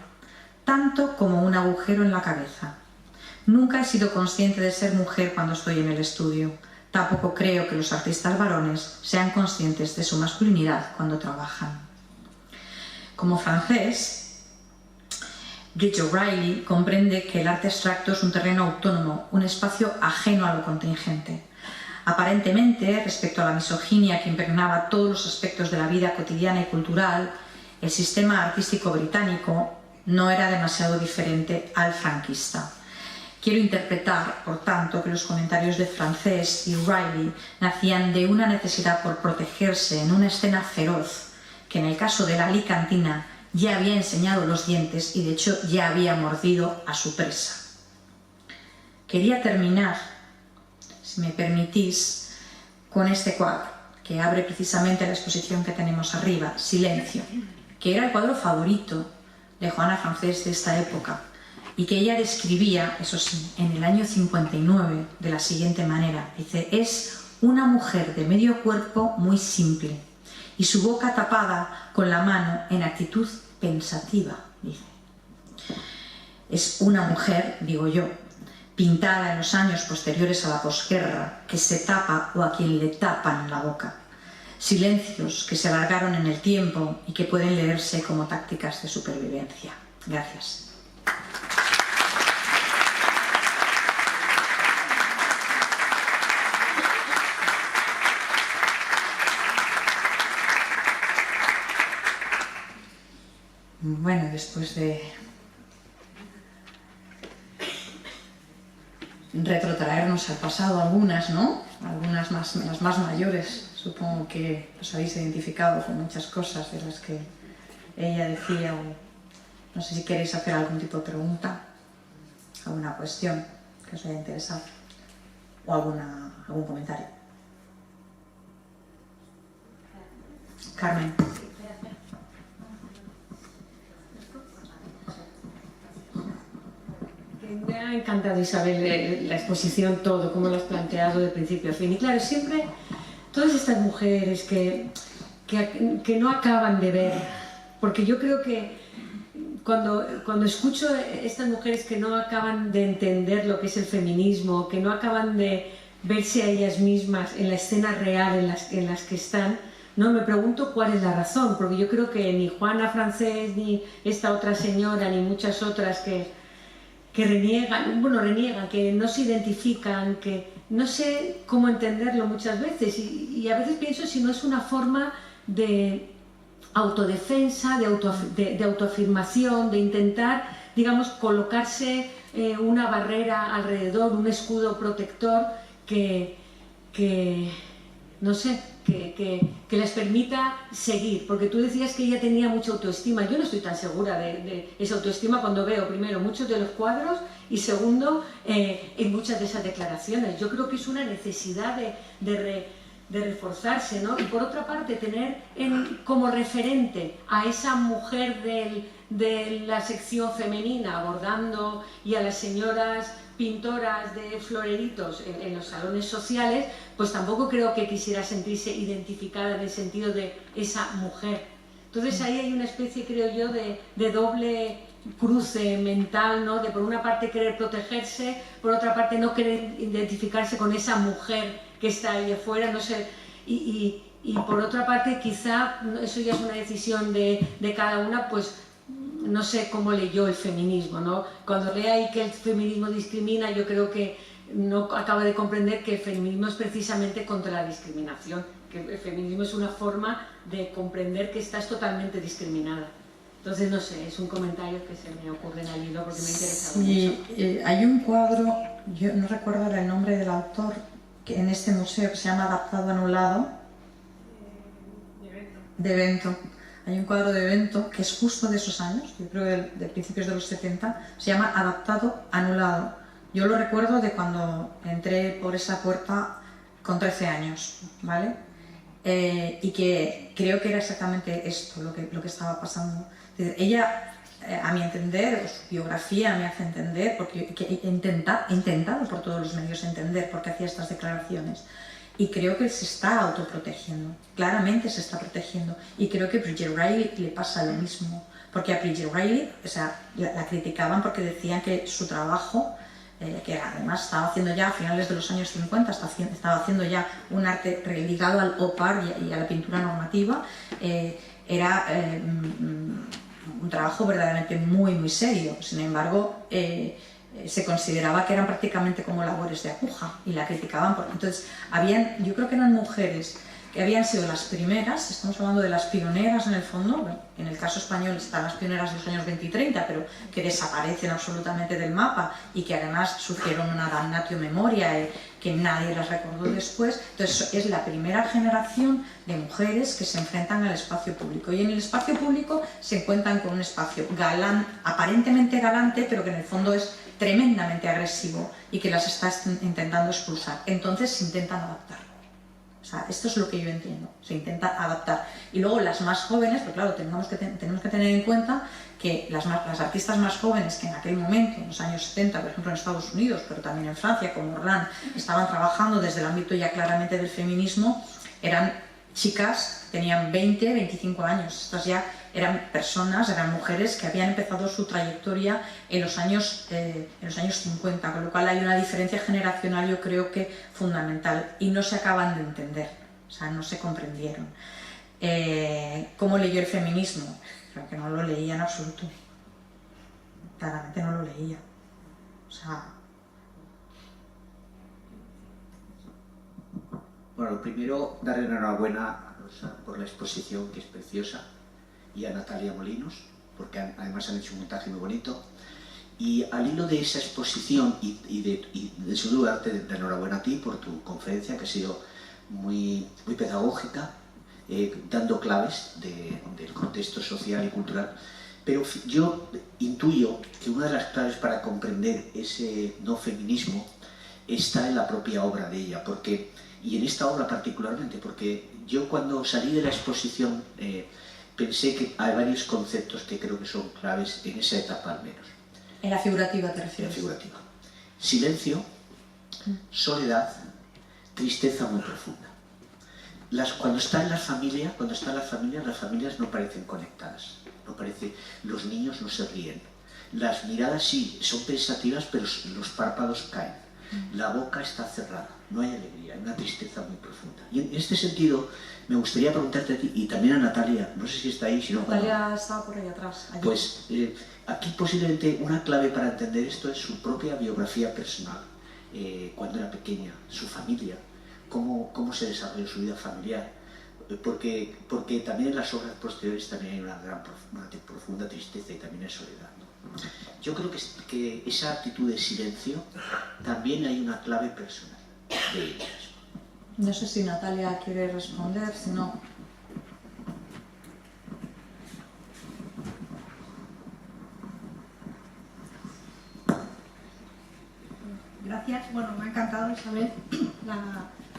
tanto como un agujero en la cabeza. Nunca he sido consciente de ser mujer cuando estoy en el estudio. Tampoco creo que los artistas varones sean conscientes de su masculinidad cuando trabajan. Como francés, Bridget Riley comprende que el arte abstracto es un terreno autónomo, un espacio ajeno a lo contingente. Aparentemente, respecto a la misoginia que impregnaba todos los aspectos de la vida cotidiana y cultural, el sistema artístico británico no era demasiado diferente al franquista. Quiero interpretar, por tanto, que los comentarios de Francés y Riley nacían de una necesidad por protegerse en una escena feroz, que en el caso de la alicantina ya había enseñado los dientes y de hecho ya había mordido a su presa. Quería terminar, si me permitís, con este cuadro, que abre precisamente la exposición que tenemos arriba, Silencio, que era el cuadro favorito de Joana Francés de esta época, y que ella describía, eso sí, en el año 59 de la siguiente manera. Dice, es una mujer de medio cuerpo muy simple y su boca tapada con la mano en actitud pensativa, dice. Es una mujer, digo yo, pintada en los años posteriores a la posguerra, que se tapa o a quien le tapan la boca. Silencios que se alargaron en el tiempo y que pueden leerse como tácticas de supervivencia. Gracias. Bueno, después de retrotraernos al pasado algunas, ¿no? Algunas las más mayores, supongo que os habéis identificado con muchas cosas de las que ella decía, o no sé si queréis hacer algún tipo de pregunta, alguna cuestión que os haya interesado, o algún comentario. Carmen. Me ha encantado, Isabel, la exposición, todo, cómo lo has planteado de principio a fin. Y claro, siempre todas estas mujeres que no acaban de ver, porque yo creo que cuando escucho estas mujeres que no acaban de entender lo que es el feminismo, que no acaban de verse a ellas mismas en la escena real en las que están, no me pregunto cuál es la razón, porque yo creo que ni Joana Francés, ni esta otra señora, ni muchas otras que reniegan, que no se identifican, que no sé cómo entenderlo muchas veces y a veces pienso si no es una forma de autodefensa, de autoafirmación, de intentar, digamos, colocarse una barrera alrededor, un escudo protector que no sé, que les permita seguir, porque tú decías que ella tenía mucha autoestima. Yo no estoy tan segura de esa autoestima cuando veo, primero, muchos de los cuadros y segundo, en muchas de esas declaraciones. Yo creo que es una necesidad de reforzarse, ¿no? Y por otra parte, tener como referente a esa mujer de la sección femenina abordando y a las señoras pintoras de floreritos en los salones sociales, pues tampoco creo que quisiera sentirse identificada en el sentido de esa mujer. Entonces ahí hay una especie, creo yo, de doble cruce mental, ¿no? De por una parte querer protegerse, por otra parte no querer identificarse con esa mujer que está ahí afuera, no sé, y por otra parte quizá, eso ya es una decisión de cada una, pues no sé cómo leyó el feminismo, ¿no? Cuando lee ahí que el feminismo discrimina, yo creo que no acaba de comprender que el feminismo es precisamente contra la discriminación, que el feminismo es una forma de comprender que estás totalmente discriminada. Entonces, no sé, es un comentario que se me ocurre en el libro porque me interesa mucho. Sí, hay un cuadro, yo no recuerdo el nombre del autor, que en este museo que se llama Adaptado Anulado, de Bento. Hay un cuadro de Bento que es justo de esos años, yo creo de principios de los 70, se llama Adaptado Anulado. Yo lo recuerdo de cuando entré por esa puerta con 13 años, ¿vale? y que creo que era exactamente esto lo que estaba pasando. Ella, a mi entender, su biografía me hace entender, porque he intentado por todos los medios entender por qué hacía estas declaraciones. Y creo que se está autoprotegiendo, claramente se está protegiendo. Y creo que a Bridget Riley le pasa lo mismo, porque a Bridget Riley, o sea, la criticaban porque decían que su trabajo, que además estaba haciendo ya a finales de los años 50, estaba haciendo ya un arte ligado al opar y a la pintura normativa, era un trabajo verdaderamente muy serio. Sin embargo, se consideraba que eran prácticamente como labores de aguja y la criticaban. Entonces, yo creo que eran mujeres que habían sido las primeras, estamos hablando de las pioneras en el fondo, bueno, en el caso español están las pioneras de los años 20 y 30, pero que desaparecen absolutamente del mapa y que además sufrieron una damnatio memoria, que nadie las recordó después. Entonces es la primera generación de mujeres que se enfrentan al espacio público, y en el espacio público se encuentran con un espacio aparentemente galante, pero que en el fondo es tremendamente agresivo y que las está intentando expulsar. Entonces se intentan adaptar. O sea, esto es lo que yo entiendo, se intenta adaptar. Y luego las más jóvenes, pero claro, tenemos que tener en cuenta que las artistas más jóvenes que en aquel momento, en los años 70, por ejemplo en Estados Unidos, pero también en Francia, como Orlan, estaban trabajando desde el ámbito ya claramente del feminismo, eran chicas que tenían 20, 25 años. Estas ya eran mujeres que habían empezado su trayectoria en los años 50, con lo cual hay una diferencia generacional, yo creo que fundamental, y no se acaban de entender, o sea, no se comprendieron. ¿Cómo leyó el feminismo? Creo que no lo leía en absoluto, claramente no lo leía, o sea... Bueno, lo primero, darle enhorabuena a Rosa por la exposición, que es preciosa, y a Natalia Molinos, porque además han hecho un montaje muy bonito. Y al hilo de esa exposición y de su lugar, te enhorabuena a ti por tu conferencia, que ha sido muy pedagógica, dando claves del contexto social y cultural. Pero yo intuyo que una de las claves para comprender ese no feminismo está en la propia obra de ella, y en esta obra particularmente, porque yo cuando salí de la exposición pensé que hay varios conceptos que creo que son claves en esa etapa al menos. En la figurativa te refieres. En la figurativa. Silencio, soledad, tristeza muy profunda. Cuando está en la familia, las familias no parecen conectadas. Los niños no se ríen. Las miradas sí, son pensativas, pero los párpados caen. La boca está cerrada, no hay alegría, hay una tristeza muy profunda. Y en este sentido, me gustaría preguntarte a ti, y también a Natalia, no sé si está ahí, si no... Natalia estaba por ahí atrás. Allí. Pues aquí posiblemente una clave para entender esto es su propia biografía personal, cuando era pequeña, su familia, cómo se desarrolló su vida familiar, porque también en las obras posteriores también hay una profunda tristeza y también hay soledad, ¿no? Yo creo que esa actitud de silencio también hay una clave personal de ella. No sé si Natalia quiere responder, si no... Gracias, bueno, me ha encantado, Isabel,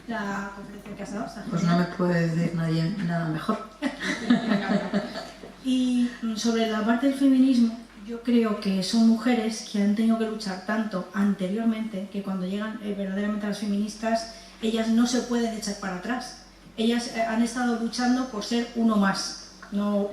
la conferencia que has dado. Pues no me puede decir nadie nada mejor. Y sobre la parte del feminismo, yo creo que son mujeres que han tenido que luchar tanto anteriormente que cuando llegan verdaderamente a las feministas, ellas no se pueden echar para atrás. Ellas han estado luchando por ser uno más, no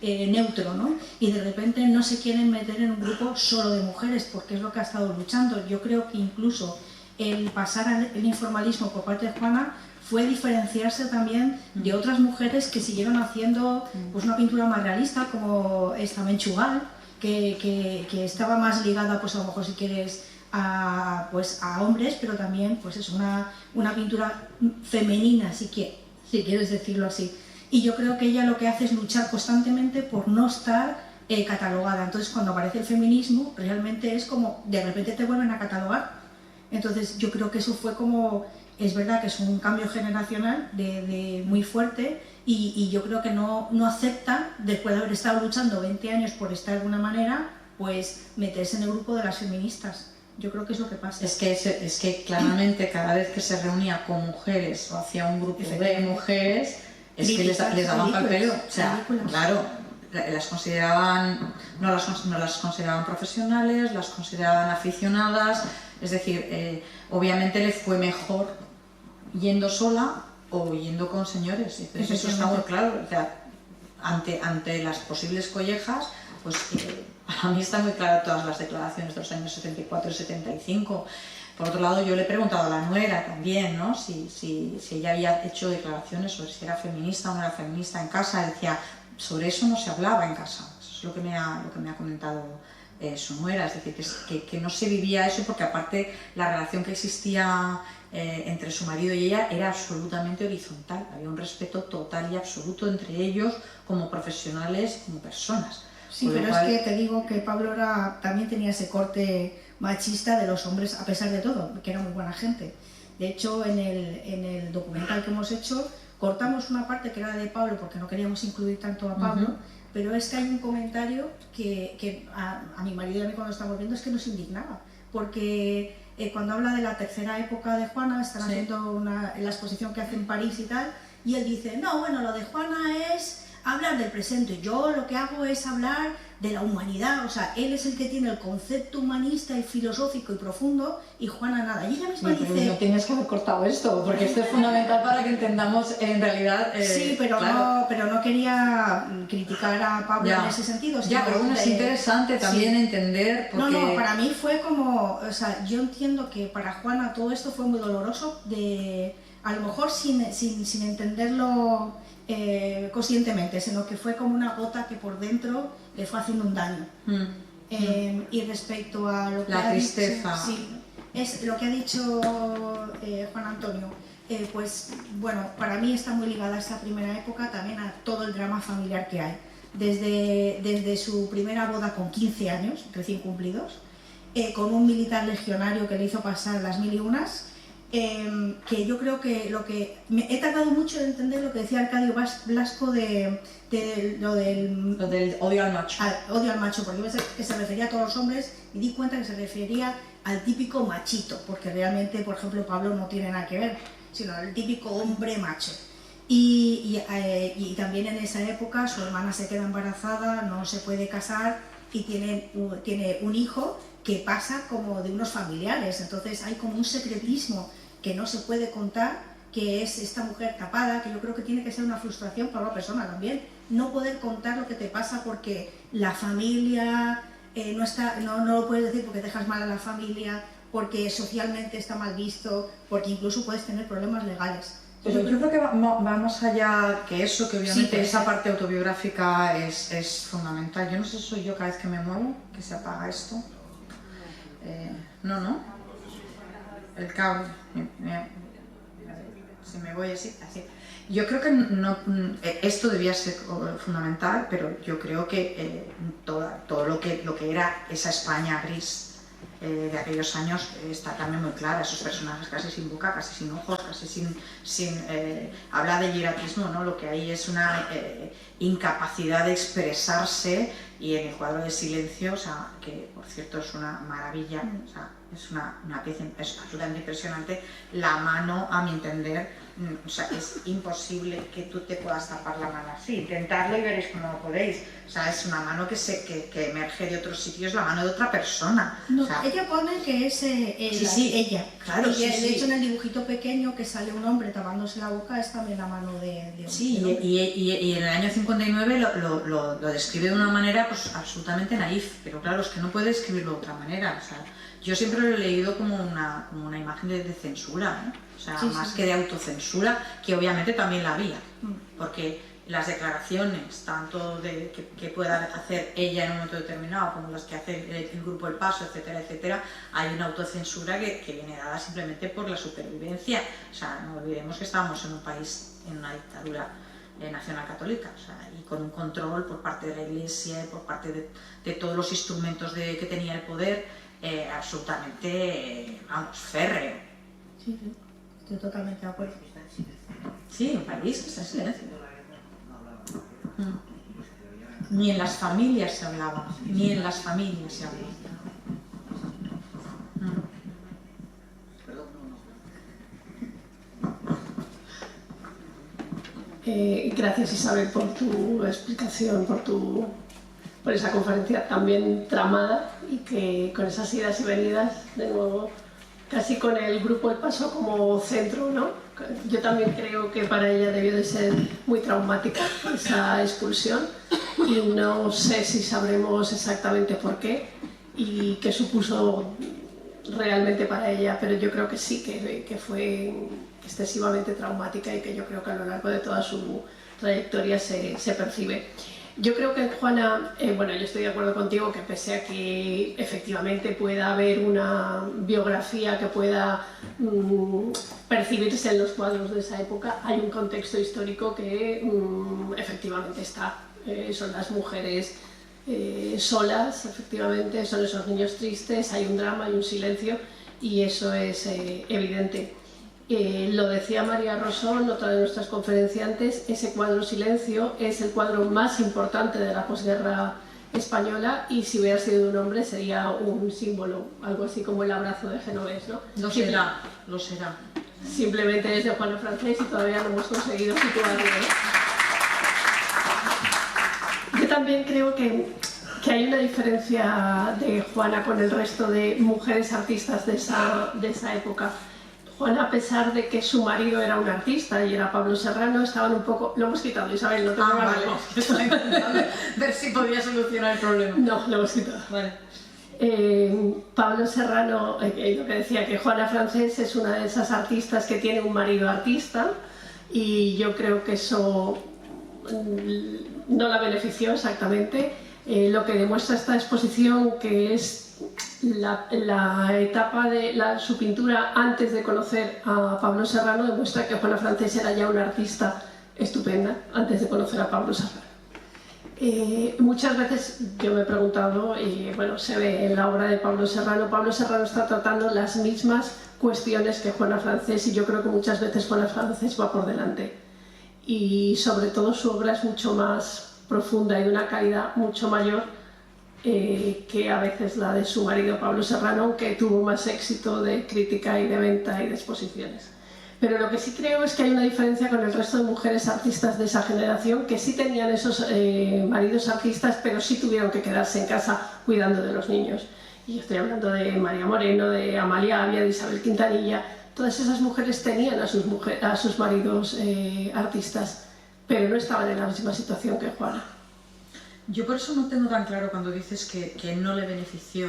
neutro, ¿no? Y de repente no se quieren meter en un grupo solo de mujeres, porque es lo que ha estado luchando. Yo creo que incluso el pasar al informalismo por parte de Juana fue diferenciarse también de otras mujeres que siguieron haciendo pues, una pintura más realista, como esta Menchugal, que estaba más ligada, pues a lo mejor si quieres, a hombres, pero también pues es una pintura femenina, si quieres decirlo así. Y yo creo que ella lo que hace es luchar constantemente por no estar catalogada. Entonces cuando aparece el feminismo, realmente es como, de repente te vuelven a catalogar. Entonces yo creo que eso fue como, es verdad que es un cambio generacional muy fuerte, y yo creo que no aceptan, después de haber estado luchando 20 años por estar de alguna manera, pues meterse en el grupo de las feministas. Yo creo que es lo que pasa. Es que claramente cada vez que se reunía con mujeres o hacía un grupo de mujeres, es que les daban pal pelo. O sea, claro, las consideraban, no las consideraban profesionales, las consideraban aficionadas, es decir, obviamente le fue mejor yendo sola o yendo con señores. Entonces, eso está muy claro. O sea, ante las posibles collejas, pues para mí está muy claro todas las declaraciones de los años 74 y 75. Por otro lado, yo le he preguntado a la nuera también, ¿no? si ella había hecho declaraciones sobre si era feminista o no era feminista en casa. Decía, sobre eso no se hablaba en casa. Eso es lo que me ha comentado su nuera. Es decir, que no se vivía eso, porque aparte la relación que existía entre su marido y ella era absolutamente horizontal. Había un respeto total y absoluto entre ellos como profesionales, como personas. Sí, pero es que te digo que Pablo también tenía ese corte machista de los hombres, a pesar de todo, que era muy buena gente. De hecho, en el documental que hemos hecho, cortamos una parte que era de Pablo porque no queríamos incluir tanto a Pablo, pero es que hay un comentario que a mi marido y a mí cuando estamos viendo es que nos indignaba, porque cuando habla de la tercera época de Juana, están haciendo la exposición que hace en París y tal, y él dice, no, bueno, lo de Juana es hablar del presente, yo lo que hago es hablar de la humanidad, o sea, él es el que tiene el concepto humanista y filosófico y profundo, y Juana nada. Y ella misma dice... No tienes que haber cortado esto, porque esto es fundamental para que entendamos en realidad... sí, pero, claro. pero no quería criticar a Pablo en ese sentido. Ya, pero bueno, es interesante también entender... Porque... No, para mí fue como... O sea, yo entiendo que para Juana todo esto fue muy doloroso, a lo mejor sin entenderlo... conscientemente, sino que fue como una gota que por dentro le fue haciendo un daño. Y respecto a lo que la tristeza, es lo que ha dicho Juan Antonio, pues bueno, para mí está muy ligada a esta primera época también a todo el drama familiar que hay, desde su primera boda con 15 años recién cumplidos, con un militar legionario que le hizo pasar las mil y unas. Que yo creo que he tardado mucho en entender lo que decía Arcadio Blasco de lo del odio al macho. Odio al macho, porque yo pensé que se refería a todos los hombres y di cuenta que se refería al típico machito, porque realmente, por ejemplo, Pablo no tiene nada que ver, sino al típico hombre macho. Y también en esa época su hermana se queda embarazada, no se puede casar y tiene un hijo que pasa como de unos familiares, entonces hay como un secretismo que no se puede contar, que es esta mujer tapada, que yo creo que tiene que ser una frustración para una persona también, no poder contar lo que te pasa porque la familia no lo puedes decir porque dejas mal a la familia, porque socialmente está mal visto, porque incluso puedes tener problemas legales. Pero yo creo que va más allá que eso, que obviamente esa parte autobiográfica es fundamental. Yo no sé si soy yo cada vez que me muevo, que se apaga esto. No. El cable. Si me voy así. Yo creo que esto debía ser fundamental, pero yo creo que todo lo que era esa España gris de aquellos años está también muy clara. Esos personajes casi sin boca, casi sin ojos, casi sin habla de hieratismo, ¿no? Lo que hay es una incapacidad de expresarse, y en el cuadro de silencio, o sea, que por cierto es una maravilla, o sea, es una pieza absolutamente impresionante. La mano, a mi entender, o sea, es imposible que tú te puedas tapar la mano así. Intentadlo y veréis cómo lo podéis. O sea, es una mano que emerge de otros sitios, la mano de otra persona. No, o sea, ella pone que es ella. Claro, y de hecho en el dibujito pequeño que sale un hombre tapándose la boca es también la mano de sí, y en el año 59 lo describe de una manera pues absolutamente naif, pero claro, es que no puede escribirlo de otra manera. O sea, yo siempre lo he leído como una imagen de censura, ¿eh? O sea, más que de autocensura, que obviamente también la había, porque las declaraciones, tanto que pueda hacer ella en un momento determinado, como las que hace el grupo El Paso, etcétera, etcétera, hay una autocensura que viene dada simplemente por la supervivencia. O sea, no olvidemos que estábamos en un país, en una dictadura nacional católica, o sea, y con un control por parte de la Iglesia y por parte de todos los instrumentos que tenía el poder, absolutamente, férreo. Sí, estoy totalmente de acuerdo. Sí, un país que está en silencio. Ni en las familias se hablaba, ni en las familias se hablaba. Gracias, Isabel, por tu explicación, por esa conferencia tan bien tramada y que con esas idas y venidas, de nuevo, casi con el grupo El Paso como centro, ¿no? Yo también creo que para ella debió de ser muy traumática esa expulsión y no sé si sabremos exactamente por qué y qué supuso realmente para ella, pero yo creo que sí, que fue excesivamente traumática y que yo creo que a lo largo de toda su trayectoria se percibe. Yo creo que Juana, bueno, yo estoy de acuerdo contigo que pese a que efectivamente pueda haber una biografía que pueda percibirse en los cuadros de esa época, hay un contexto histórico que efectivamente está. Son las mujeres solas, efectivamente, son esos niños tristes, hay un drama, hay un silencio y eso es evidente. Lo decía María Rosón, otra de nuestras conferenciantes, ese cuadro Silencio es el cuadro más importante de la posguerra española y si hubiera sido un hombre sería un símbolo, algo así como el abrazo de Genovés, ¿no? Lo será, lo será. Simplemente es de Juana Francés y todavía no hemos conseguido situarlo, ¿no? Yo también creo que hay una diferencia de Juana con el resto de mujeres artistas de esa época. Juana, a pesar de que su marido era un artista y era Pablo Serrano, estaban un poco... Lo hemos quitado, Isabel, no te pongas vale. Estoy intentando ver si podía solucionar el problema. No, lo hemos quitado. Vale. Pablo Serrano, lo que decía, que Juana Francés es una de esas artistas que tiene un marido artista y yo creo que eso no la benefició exactamente. Lo que demuestra esta exposición, que es la etapa de su pintura antes de conocer a Pablo Serrano, demuestra que Juana Francés era ya una artista estupenda antes de conocer a Pablo Serrano. Muchas veces yo me he preguntado, y bueno, se ve en la obra de Pablo Serrano está tratando las mismas cuestiones que Juana Francés y yo creo que muchas veces Juana Francés va por delante y sobre todo su obra es mucho más profunda y de una calidad mucho mayor que a veces la de su marido Pablo Serrano, que tuvo más éxito de crítica y de venta y de exposiciones. Pero lo que sí creo es que hay una diferencia con el resto de mujeres artistas de esa generación que sí tenían esos maridos artistas, pero sí tuvieron que quedarse en casa cuidando de los niños. Y estoy hablando de María Moreno, de Amalia Avia, de Isabel Quintanilla. Todas esas mujeres tenían a sus maridos artistas, pero no estaban en la misma situación que Juana. Yo por eso no tengo tan claro cuando dices que no le benefició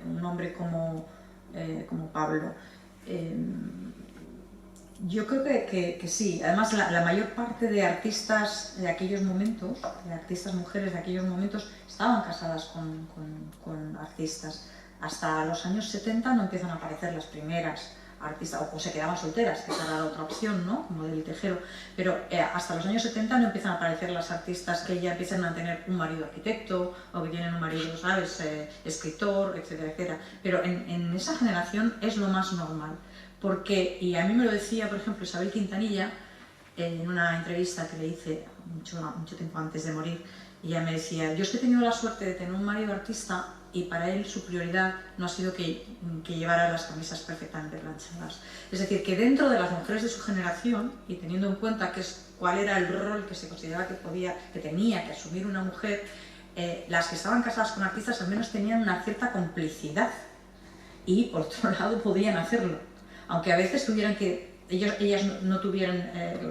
un hombre como Pablo. Yo creo que sí. Además, la mayor parte de artistas de aquellos momentos, de artistas mujeres de aquellos momentos, estaban casadas con artistas. Hasta los años 70 no empiezan a aparecer las primeras artistas, o se quedaban solteras, que esa era la otra opción, ¿no? Como del Tejero, pero hasta los años 70 no empiezan a aparecer las artistas que ya empiezan a tener un marido arquitecto, o que tienen un marido, ¿sabes?, escritor, etcétera, etcétera. Pero en esa generación es lo más normal, porque, y a mí me lo decía, por ejemplo, Isabel Quintanilla, en una entrevista que le hice mucho tiempo antes de morir, y ella me decía, yo es que he tenido la suerte de tener un marido artista y para él su prioridad no ha sido que llevara las camisas perfectamente planchadas. Es decir, que dentro de las mujeres de su generación, y teniendo en cuenta cuál era el rol que se consideraba que tenía que asumir una mujer, las que estaban casadas con artistas al menos tenían una cierta complicidad y por otro lado podían hacerlo, aunque a veces ellas no tuvieran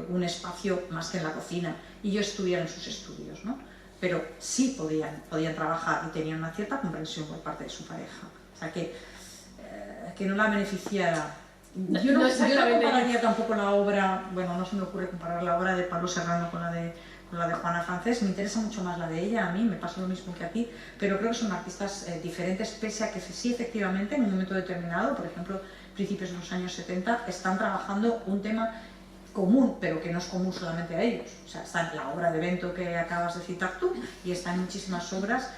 un espacio más que en la cocina y ellos estuvieran en sus estudios, ¿no? Pero sí podían trabajar y tenían una cierta comprensión por parte de su pareja. O sea, que no la beneficiara. Yo no compararía tampoco la obra, bueno, no se me ocurre comparar la obra de Pablo Serrano con la de Juana Francés. Me interesa mucho más la de ella, a mí me pasa lo mismo que a ti, pero creo que son artistas diferentes, pese a que sí, efectivamente, en un momento determinado, por ejemplo, principios de los años 70, están trabajando un tema común, pero que no es común solamente a ellos. O sea, está en la obra de Bento que acabas de citar tú y está en muchísimas obras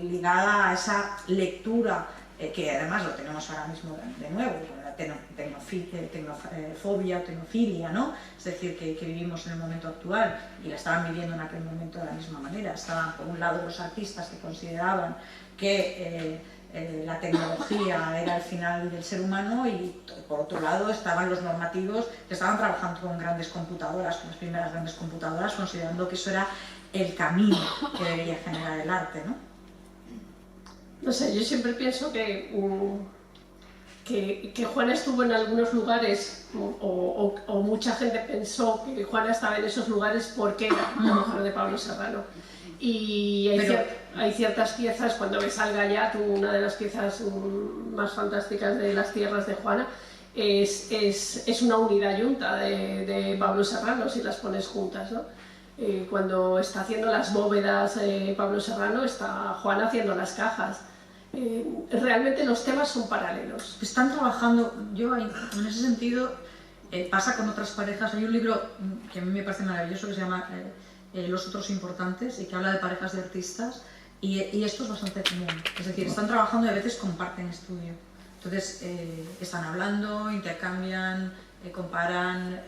ligada a esa lectura que además lo tenemos ahora mismo de nuevo, la tecnofobia o tecnofilia, ¿no? Es decir, que vivimos en el momento actual y la estaban viviendo en aquel momento de la misma manera. Estaban, por un lado, los artistas que consideraban que la tecnología era el final del ser humano y por otro lado estaban los normativos que estaban trabajando con grandes computadoras, con las primeras grandes computadoras, considerando que eso era el camino que debería generar el arte, ¿no? No sé, yo siempre pienso que Juana estuvo en algunos lugares o mucha gente pensó que Juana estaba en esos lugares porque era la mujer de Pablo Serrano. Y hay ciertas piezas, cuando ves al Gallat, una de las piezas más fantásticas de las tierras de Juana, es una unidad yunta de Pablo Serrano, si las pones juntas, ¿no? Cuando está haciendo las bóvedas Pablo Serrano, está Juana haciendo las cajas. Realmente los temas son paralelos. Están trabajando, yo en ese sentido, pasa con otras parejas. Hay un libro que a mí me parece maravilloso que se llama Los otros importantes y que habla de parejas de artistas y esto es bastante común. Es decir, están trabajando y a veces comparten estudio. Entonces están hablando, intercambian, comparan,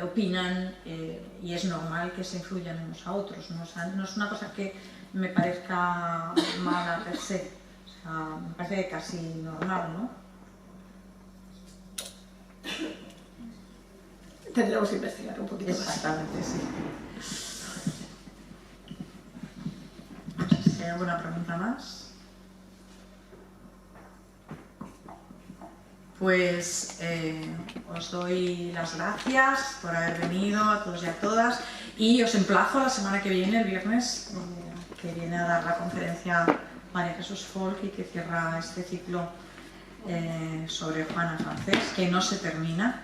opinan y es normal que se influyan unos a otros, ¿no? O sea, no es una cosa que me parezca mala per se, o sea, me parece casi normal, ¿no? Tendremos que investigar un poquito más. Exactamente, sí. No sé si hay alguna pregunta más. Pues os doy las gracias por haber venido a todos y a todas y os emplazo la semana que viene, el viernes, que viene a dar la conferencia María Jesús Folk y que cierra este ciclo sobre Juana Francés, que no se termina.